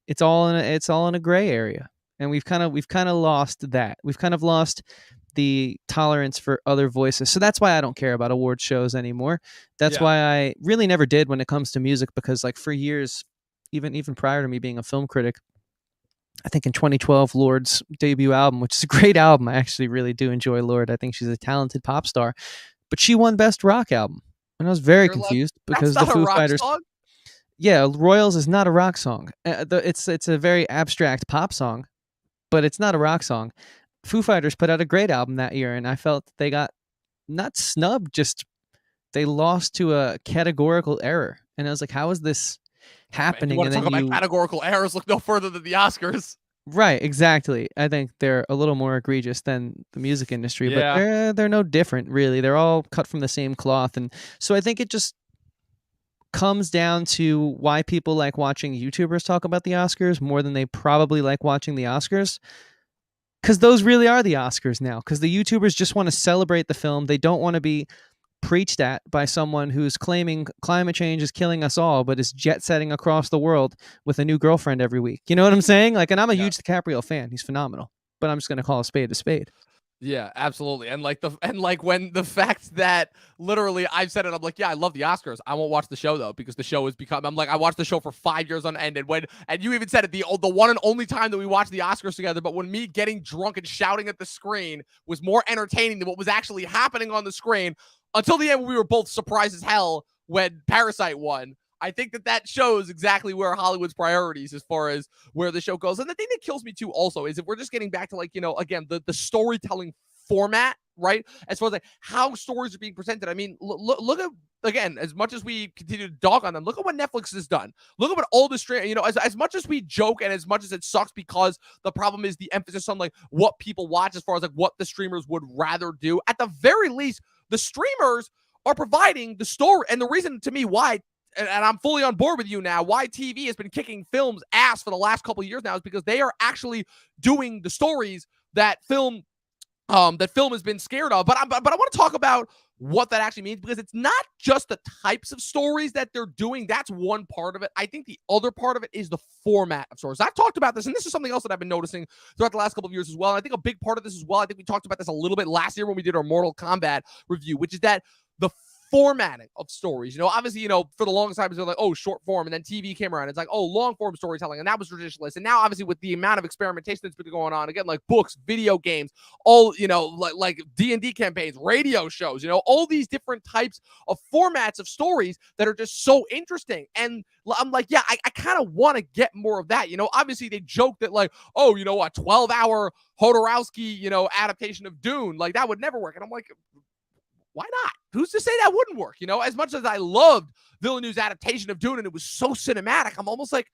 It's all in a gray area. And we've kind of lost that. We've kind of lost the tolerance for other voices. So that's why I don't care about award shows anymore. That's Yeah. why I really never did when it comes to music, because like for years, even prior to me being a film critic, I think in 2012, Lord's debut album, which is a great album. I actually really do enjoy Lord. I think she's a talented pop star, but she won Best Rock Album. And I was very You're like, confused That's because the not a Foo rock Fighters. song. Yeah, Royals is not a rock song. It's a very abstract pop song, but it's not a rock song. Foo Fighters put out a great album that year, and I felt they got not snubbed, just they lost to a categorical error. And I was like, how is this Man, you happening? want And to talk then about categorical errors? Look no further than the Oscars. right, exactly. I think they're a little more egregious than the music industry, but Yeah. they're no different, really. They're all cut from the same cloth, and so I think it just comes down to why people like watching YouTubers talk about the Oscars more than they probably like watching the Oscars. Because those really are the Oscars now. Because the YouTubers just want to celebrate the film. They don't want to be preached at by someone who's claiming climate change is killing us all, but is jet setting across the world with a new girlfriend every week. You know what I'm saying? Like, and I'm a Yeah. huge DiCaprio fan. He's phenomenal. But I'm just gonna call a spade a spade. Yeah, absolutely. And like when the fact that literally I've said it, I'm like, yeah, I love the Oscars. I won't watch the show though, because the show has become, I'm like, I watched the show for 5 years on end. And you even said it, the one and only time that we watched the Oscars together, but when me getting drunk and shouting at the screen was more entertaining than what was actually happening on the screen, until the end when we were both surprised as hell when Parasite won. I think that shows exactly where Hollywood's priorities as far as where the show goes. And the thing that kills me too also is if we're just getting back to like, again, the storytelling format, right? As far as like how stories are being presented. I mean, look at, again, as much as we continue to dog on them, look at what Netflix has done. Look at what all the as much as we joke and as much as it sucks, because the problem is the emphasis on like what people watch as far as like what the streamers would rather do. At the very least, the streamers are providing the story. And the reason to me why, and I'm fully on board with you now, why TV has been kicking film's ass for the last couple of years now is because they are actually doing the stories that film has been scared of. But I want to talk about what that actually means, because it's not just the types of stories that they're doing. That's one part of it. I think the other part of it is the format of stories. I've talked about this, and this is something else that I've been noticing throughout the last couple of years as well. And I think a big part of this as well, I think we talked about this a little bit last year when we did our Mortal Kombat review, which is that the formatting of stories. Obviously, for the longest time, it's like, oh, short form. And then TV came around. It's like, oh, long form storytelling. And that was traditionalist. And now, obviously, with the amount of experimentation that's been going on, again, like books, video games, all, like D&D campaigns, radio shows, all these different types of formats of stories that are just so interesting. And I'm like, yeah, I kind of want to get more of that. Obviously, they joke that like, oh, a 12-hour Hodorowski, adaptation of Dune, like that would never work. And I'm like, why not? Who's to say that wouldn't work? As much as I loved Villeneuve's adaptation of Dune and it was so cinematic, I'm almost like,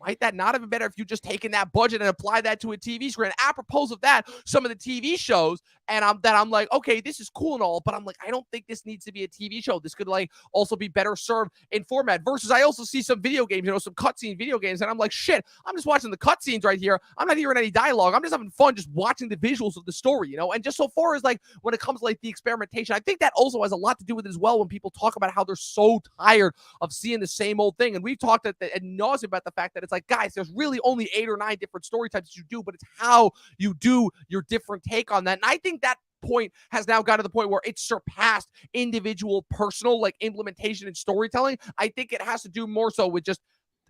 might that not have been better if you just taken that budget and applied that to a TV screen? Apropos of that, some of the TV shows, and I'm like, okay, this is cool and all, but I'm like, I don't think this needs to be a TV show. This could like also be better served in format. Versus, I also see some video games, some cutscene video games, and I'm like, shit, I'm just watching the cutscenes right here. I'm not hearing any dialogue. I'm just having fun, just watching the visuals of the story, And just so far as like when it comes to like the experimentation, I think that also has a lot to do with it as well. When people talk about how they're so tired of seeing the same old thing, and we've talked ad nauseam about the fact that it's like, guys, there's really only 8 or 9 different story types you do, but it's how you do your different take on that. And I think that point has now got to the point where it's surpassed individual personal like implementation and storytelling. I think it has to do more so with just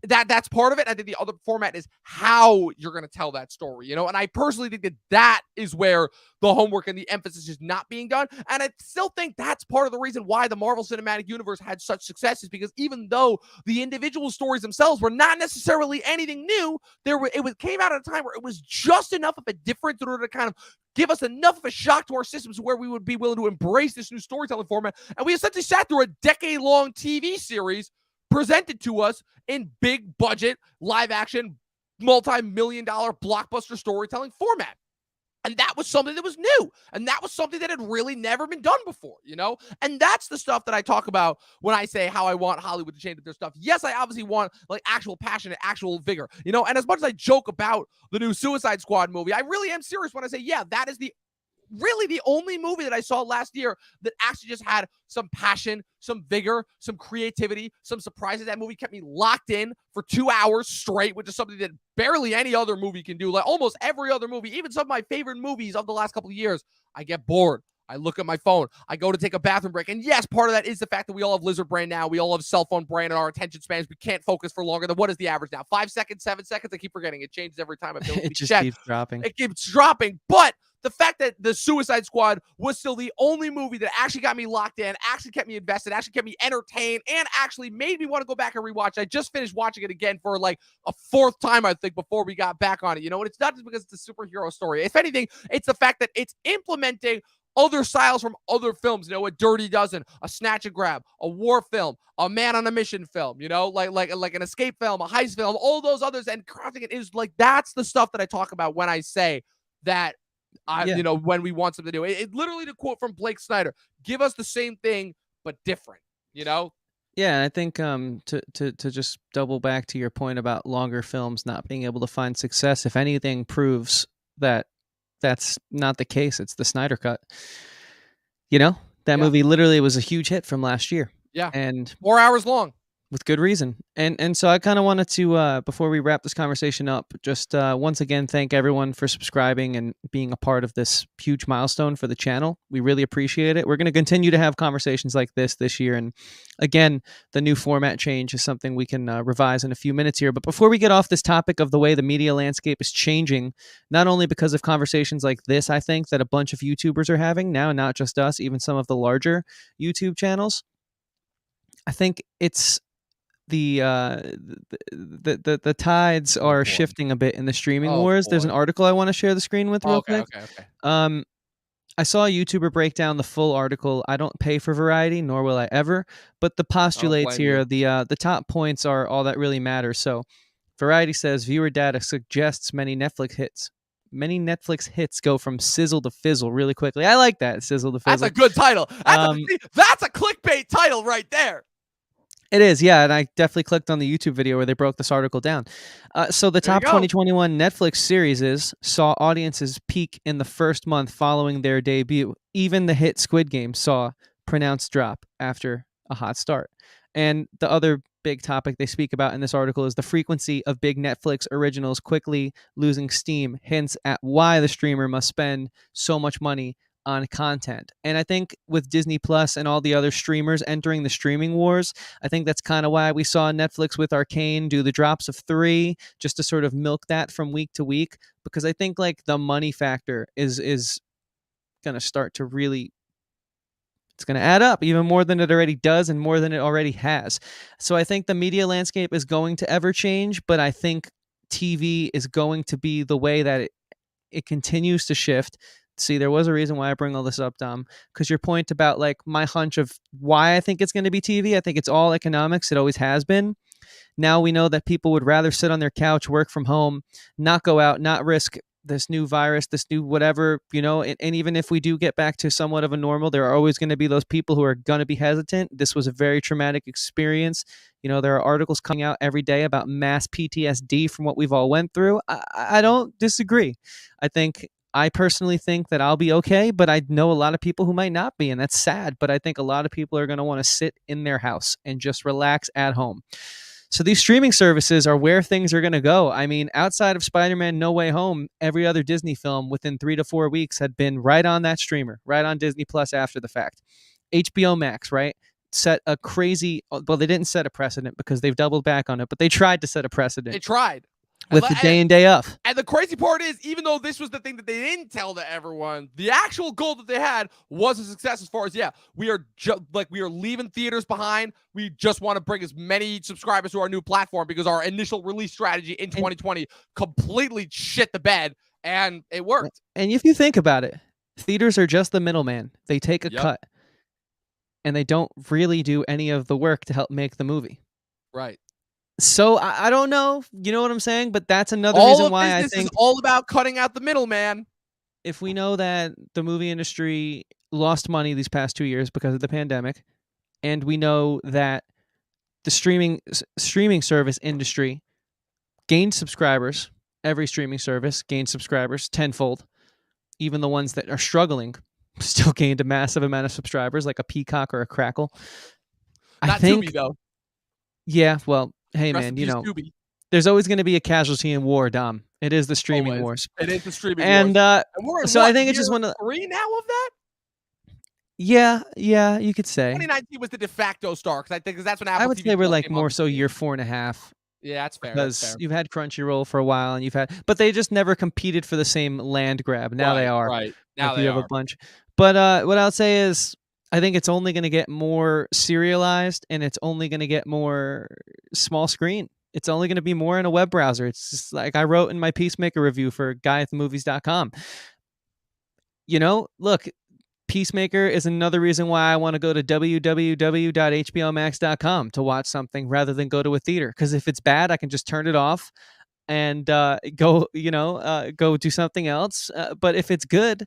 that's part of it. I think the other format is how you're going to tell that story, you know? And I personally think that is where the homework and the emphasis is not being done. And I still think that's part of the reason why the Marvel Cinematic Universe had such success, is because even though the individual stories themselves were not necessarily anything new, it came out at a time where it was just enough of a difference in order to kind of give us enough of a shock to our systems where we would be willing to embrace this new storytelling format. And we essentially sat through a decade-long TV series presented to us in big budget, live action, multi-million dollar blockbuster storytelling format. And that was something that was new. And that was something that had really never been done before, you know? And that's the stuff that I talk about when I say how I want Hollywood to change their stuff. Yes, I obviously want like actual passion and actual vigor, you know? And as much as I joke about the new Suicide Squad movie, I really am serious when I say, yeah, that is really the only movie that I saw last year that actually just had some passion, some vigor, some creativity, some surprises. That movie kept me locked in for 2 hours straight, which is something that barely any other movie can do. Like almost every other movie, even some of my favorite movies of the last couple of years, I get bored. I look at my phone. I go to take a bathroom break. And yes, part of that is the fact that we all have lizard brain now. We all have cell phone brain, and our attention spans, we can't focus for longer than what is the average now? 5 seconds, 7 seconds? I keep forgetting. It changes every time. It just keeps dropping. It keeps dropping. But the fact that the Suicide Squad was still the only movie that actually got me locked in, actually kept me invested, actually kept me entertained, and actually made me want to go back and rewatch. I just finished watching it again for like a 4th time, I think, before we got back on it. You know, and it's not just because it's a superhero story. If anything, it's the fact that it's implementing other styles from other films, you know, a Dirty Dozen, a Snatch and Grab, a war film, a Man on a Mission film, you know, like an escape film, a heist film, all those others, and crafting it is like, that's the stuff that I talk about when I say that, you know, when we want something to do. It literally, to quote from Blake Snyder, give us the same thing, but different, you know? Yeah, I think to just double back to your point about longer films not being able to find success, if anything proves that that's not the case, it's the Snyder Cut. You know, that movie literally was a huge hit from last year. Yeah. And 4 hours long. With good reason. And so I kind of wanted to, before we wrap this conversation up, just once again thank everyone for subscribing and being a part of this huge milestone for the channel. We really appreciate it. We're going to continue to have conversations like this year. And again, the new format change is something we can revise in a few minutes here. But before we get off this topic of the way the media landscape is changing, not only because of conversations like this, I think that a bunch of YouTubers are having now, not just us, even some of the larger YouTube channels, I think it's the tides are shifting a bit in the streaming wars. There's an article I want to share the screen with real quick. Okay. I saw a YouTuber break down the full article. I don't pay for Variety, nor will I ever, but the postulates here, the top points are all that really matters. So Variety says viewer data suggests many Netflix hits go from sizzle to fizzle really quickly. I like that, sizzle to fizzle. That's a good title. That's a clickbait title right there. It is, yeah, and I definitely clicked on the YouTube video where they broke this article down. So the top 2021 Netflix series saw audiences peak in the first month following their debut. Even the hit Squid Game saw pronounced drop after a hot start. And the other big topic they speak about in this article is the frequency of big Netflix originals quickly losing steam, hints at why the streamer must spend so much money on content. And I think with Disney Plus and all the other streamers entering the streaming wars, I think that's kind of why we saw Netflix with Arcane do the drops of 3, just to sort of milk that from week to week, because I think like the money factor is going to start to really, it's going to add up even more than it already does and more than it already has. So I think the media landscape is going to ever change, but I think TV is going to be the way that it continues to shift. See, there was a reason why I bring all this up, Dom, because your point about like my hunch of why I think it's going to be TV, I think it's all economics. It always has been. Now we know that people would rather sit on their couch, work from home, not go out, not risk this new virus, this new whatever, you know, and even if we do get back to somewhat of a normal, there are always going to be those people who are going to be hesitant. This was a very traumatic experience. You know, there are articles coming out every day about mass PTSD from what we've all went through. I don't disagree. I personally think that I'll be okay, but I know a lot of people who might not be, and that's sad. But I think a lot of people are going to want to sit in their house and just relax at home. So these streaming services are where things are going to go. I mean, outside of Spider-Man No Way Home, every other Disney film within 3 to 4 weeks had been right on that streamer, right on Disney Plus after the fact. HBO Max, right? set a crazy. Well, they didn't set a precedent because they've doubled back on it, but they tried to set a precedent. They tried. With the day in, day up. And the crazy part is, even though this was the thing that they didn't tell to everyone, the actual goal that they had was a success as far as, we are we are leaving theaters behind. We just want to bring as many subscribers to our new platform because our initial release strategy in 2020 completely shit the bed, and it worked. And if you think about it, theaters are just the middleman. They take a cut, and they don't really do any of the work to help make the movie. Right. So I don't know, you know what I'm saying? But that's another reason why I think is all about cutting out the middleman. If we know that the movie industry lost money these past 2 years because of the pandemic, and we know that the streaming service industry gained subscribers, every streaming service gained subscribers tenfold. Even the ones that are struggling still gained a massive amount of subscribers, like a Peacock or a Crackle. Not Tubi, though. Yeah, well, hey, Rest man, in you peace, know, Tubi. there's always going to be a casualty in war, Dom. It is the streaming wars. It is the streaming and, wars. And we're in so I think it's just one of the... 3 now of that? Yeah, you could say. 2019 was the de facto start, because that's when Apple I would TV say we're Plus like came more on. so year 4.5. Yeah, that's fair. Because you've had Crunchyroll for a while, and but they just never competed for the same land grab. Now they are. Right. Now they have a bunch. But what I'll say is, I think it's only going to get more serialized, and it's only going to get more small screen. It's only going to be more in a web browser. It's just like I wrote in my Peacemaker review for guyatthemovies.com. You know, look, Peacemaker is another reason why I want to go to www.hbomax.com to watch something rather than go to a theater. Because if it's bad, I can just turn it off and go do something else. But if it's good,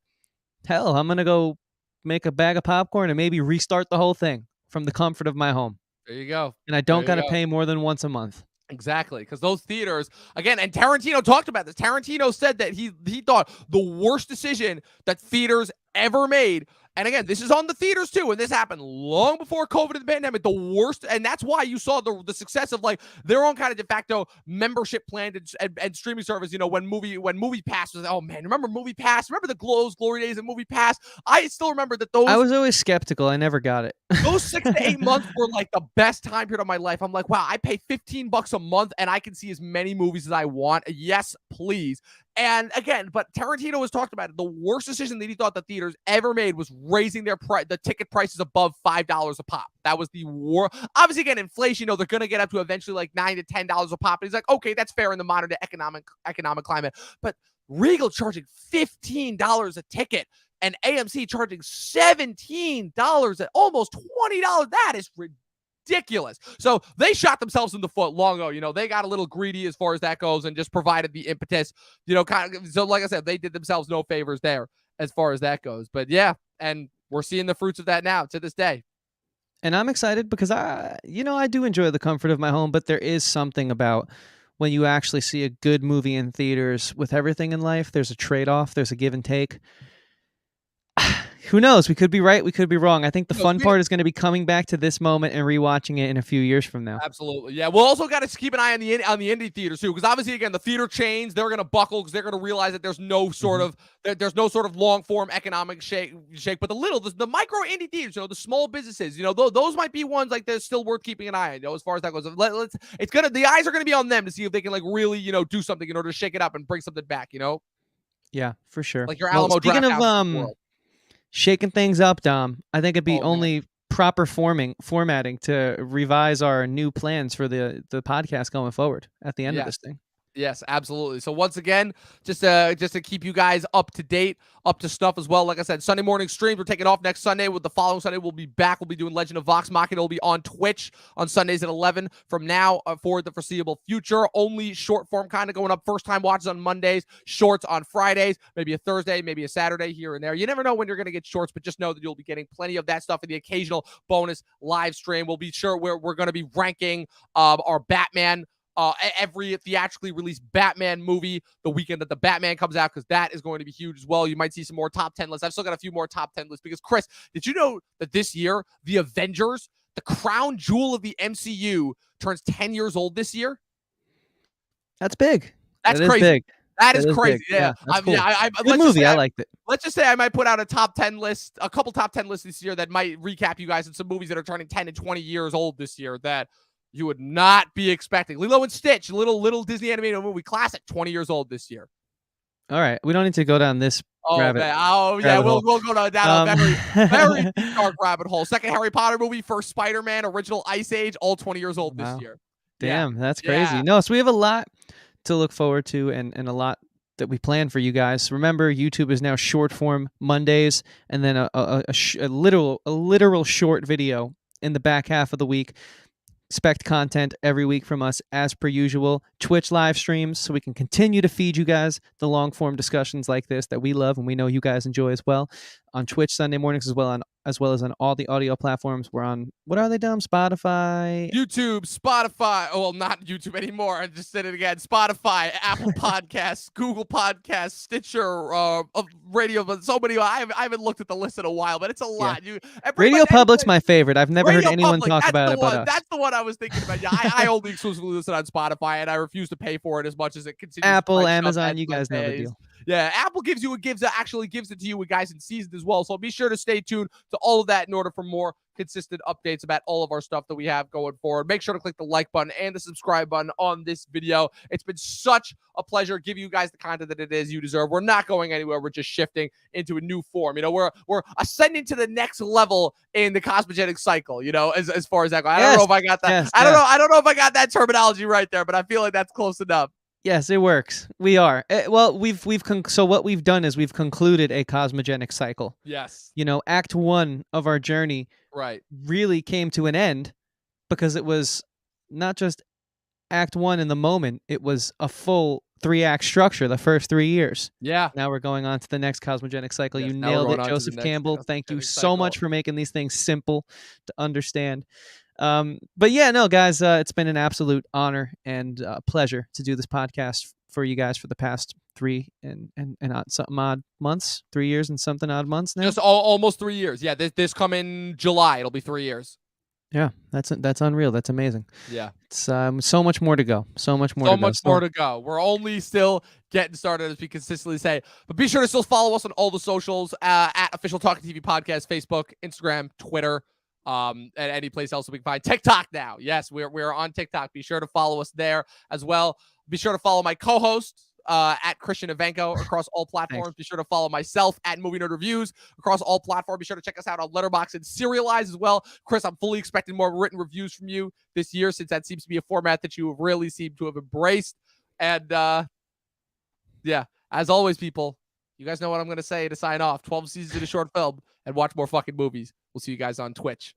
hell, I'm going to go make a bag of popcorn and maybe restart the whole thing from the comfort of my home. There you go. And I don't got to pay more than once a month. Exactly, because those theaters, again, and Tarantino talked about this. Tarantino said that he thought the worst decision that theaters ever made, and again, this is on the theaters too, and this happened long before COVID and the pandemic, the worst, and that's why you saw the success of like their own kind of de facto membership plan and streaming service, you know, when Movie Pass was, oh man, remember Movie Pass? Remember the glory days of Movie Pass? I still remember that those... I was always skeptical. I never got it. Those 6 to 8 months were like the best time period of my life. I'm like, wow, I pay $15 a month and I can see as many movies as I want. Yes, please. And again, but Tarantino has talked about it. The worst decision that he thought the theaters ever made was raising the ticket prices above $5 a pop. That was the war. Obviously, again, inflation, you know, they're going to get up to eventually like $9 to $10 a pop. And he's like, okay, that's fair in the modern day economic climate. But Regal charging $15 a ticket and AMC charging $17 at almost $20. That is ridiculous. So they shot themselves in the foot long ago. You know, they got a little greedy as far as that goes and just provided the impetus, you know, kind of. So like I said, they did themselves no favors there as far as that goes. But yeah, and we're seeing the fruits of that now to this day. And I'm excited because I do enjoy the comfort of my home, but there is something about when you actually see a good movie in theaters. With everything in life, there's a trade-off, there's a give and take. Who knows? We could be right. We could be wrong. I think the fun part is going to be coming back to this moment and rewatching it in a few years from now. Absolutely. Yeah. We'll also got to keep an eye on the indie theaters too, because obviously, again, the theater chains, they're going to buckle because they're going to realize that there's no sort of long form economic shake. But the micro indie theaters, you know, the small businesses, you know, those might be ones like they're still worth keeping an eye on. You know, as far as that goes, the eyes are going to be on them to see if they can like really, you know, do something in order to shake it up and bring something back. You know. Yeah, for sure. Like your Alamo speaking Draft of House shaking things up, Dom, I think it'd be only proper formatting to revise our new plans for the podcast going forward at the end of this thing. Yes, absolutely. So once again, just to keep you guys up to date, up to stuff as well. Like I said, Sunday morning streams. We're taking off next Sunday. With the following Sunday, we'll be back. We'll be doing Legend of Vox Machina. It'll be on Twitch on Sundays at 11 from now for the foreseeable future. Only short form kind of going up. First time watches on Mondays, shorts on Fridays, maybe a Thursday, maybe a Saturday here and there. You never know when you're going to get shorts, but just know that you'll be getting plenty of that stuff in the occasional bonus live stream. We'll be sure we're going to be ranking our Batman. Every theatrically released Batman movie the weekend that the Batman comes out, because that is going to be huge as well. You might see some more top 10 lists. I've still got a few more top 10 lists because, Chris, did you know that this year, the Avengers, the crown jewel of the MCU, turns 10 years old this year? That's big. That's that crazy. Big. That is big. crazy. Yeah. That's cool. I Good let's just movie. say I liked it. let's just say I might put out a top 10 list, a couple top 10 lists this year that might recap you guys in some movies that are turning 10 and 20 years old this year that you would not be expecting. Lilo and Stitch, little Disney animated movie classic, 20 years old this year. All right. We don't need to go down this rabbit. Yeah, we'll go down a very deep, dark rabbit hole. Second Harry Potter movie, first Spider-Man, original Ice Age, all 20 years old this year. Damn, that's Yeah. crazy. No, so we have a lot to look forward to and a lot that we plan for you guys. Remember, YouTube is now short form Mondays, and then a literal short video in the back half of the week. Expect content every week from us as per usual. Twitch live streams so we can continue to feed you guys the long form discussions like this that we love and we know you guys enjoy as well. On Twitch Sunday mornings as well as on all the audio platforms. We're on, what are they, Dom? Spotify, YouTube, Spotify. Oh, well, not YouTube anymore. I just said it again. Spotify, Apple Podcasts, Google Podcasts, Stitcher, radio. But so many. I haven't looked at the list in a while, but it's a lot. Radio Public's my favorite. I've never heard anyone Public, talk about it but us. That's the one I was thinking about. Yeah, I only exclusively listen on Spotify, and I refuse to pay for it as much as it continues. Apple, Amazon, you guys know the deal. Yeah, Apple actually gives it to you with guys in season as well. So be sure to stay tuned to all of that in order for more consistent updates about all of our stuff that we have going forward. Make sure to click the like button and the subscribe button on this video. It's been such a pleasure giving you guys the content that it is you deserve. We're not going anywhere. We're just shifting into a new form. You know, we're ascending to the next level in the cosmogenic cycle, you know, as far as that goes. I don't know if I got that. Yes, I don't know if I got that terminology right there, but I feel like that's close enough. Yes, it works. We are. Well, so what we've done is we've concluded a cosmogenic cycle. Yes. You know, Act 1 of our journey really came to an end because it was not just Act 1 in the moment. It was a full 3-act structure the first 3 years. Yeah. Now we're going on to the next cosmogenic cycle. Yes, you now nailed it, Joseph Campbell. Thank you so much for making these things simple to understand. But yeah, no, guys, it's been an absolute honor and pleasure to do this podcast for you guys for the past 3 and something odd months, 3 years and something odd months now. Just almost 3 years. Yeah, this coming July, it'll be 3 years. Yeah, that's unreal. That's amazing. Yeah, it's so much more to go. So much more to go. We're only still getting started, as we consistently say. But be sure to still follow us on all the socials at Official Talkin TV Podcast, Facebook, Instagram, Twitter. And any place else we can find. TikTok now. Yes, we're on TikTok. Be sure to follow us there as well. Be sure to follow my co-host at Christian Evenko across all platforms. Thanks. Be sure to follow myself at Movie Nerd Reviews across all platforms. Be sure to check us out on Letterboxd and Serialize as well. Chris, I'm fully expecting more written reviews from you this year, since that seems to be a format that you have really seemed to have embraced. And yeah, as always, people, you guys know what I'm going to say to sign off. 12 seasons in a short film, and watch more fucking movies. We'll see you guys on Twitch.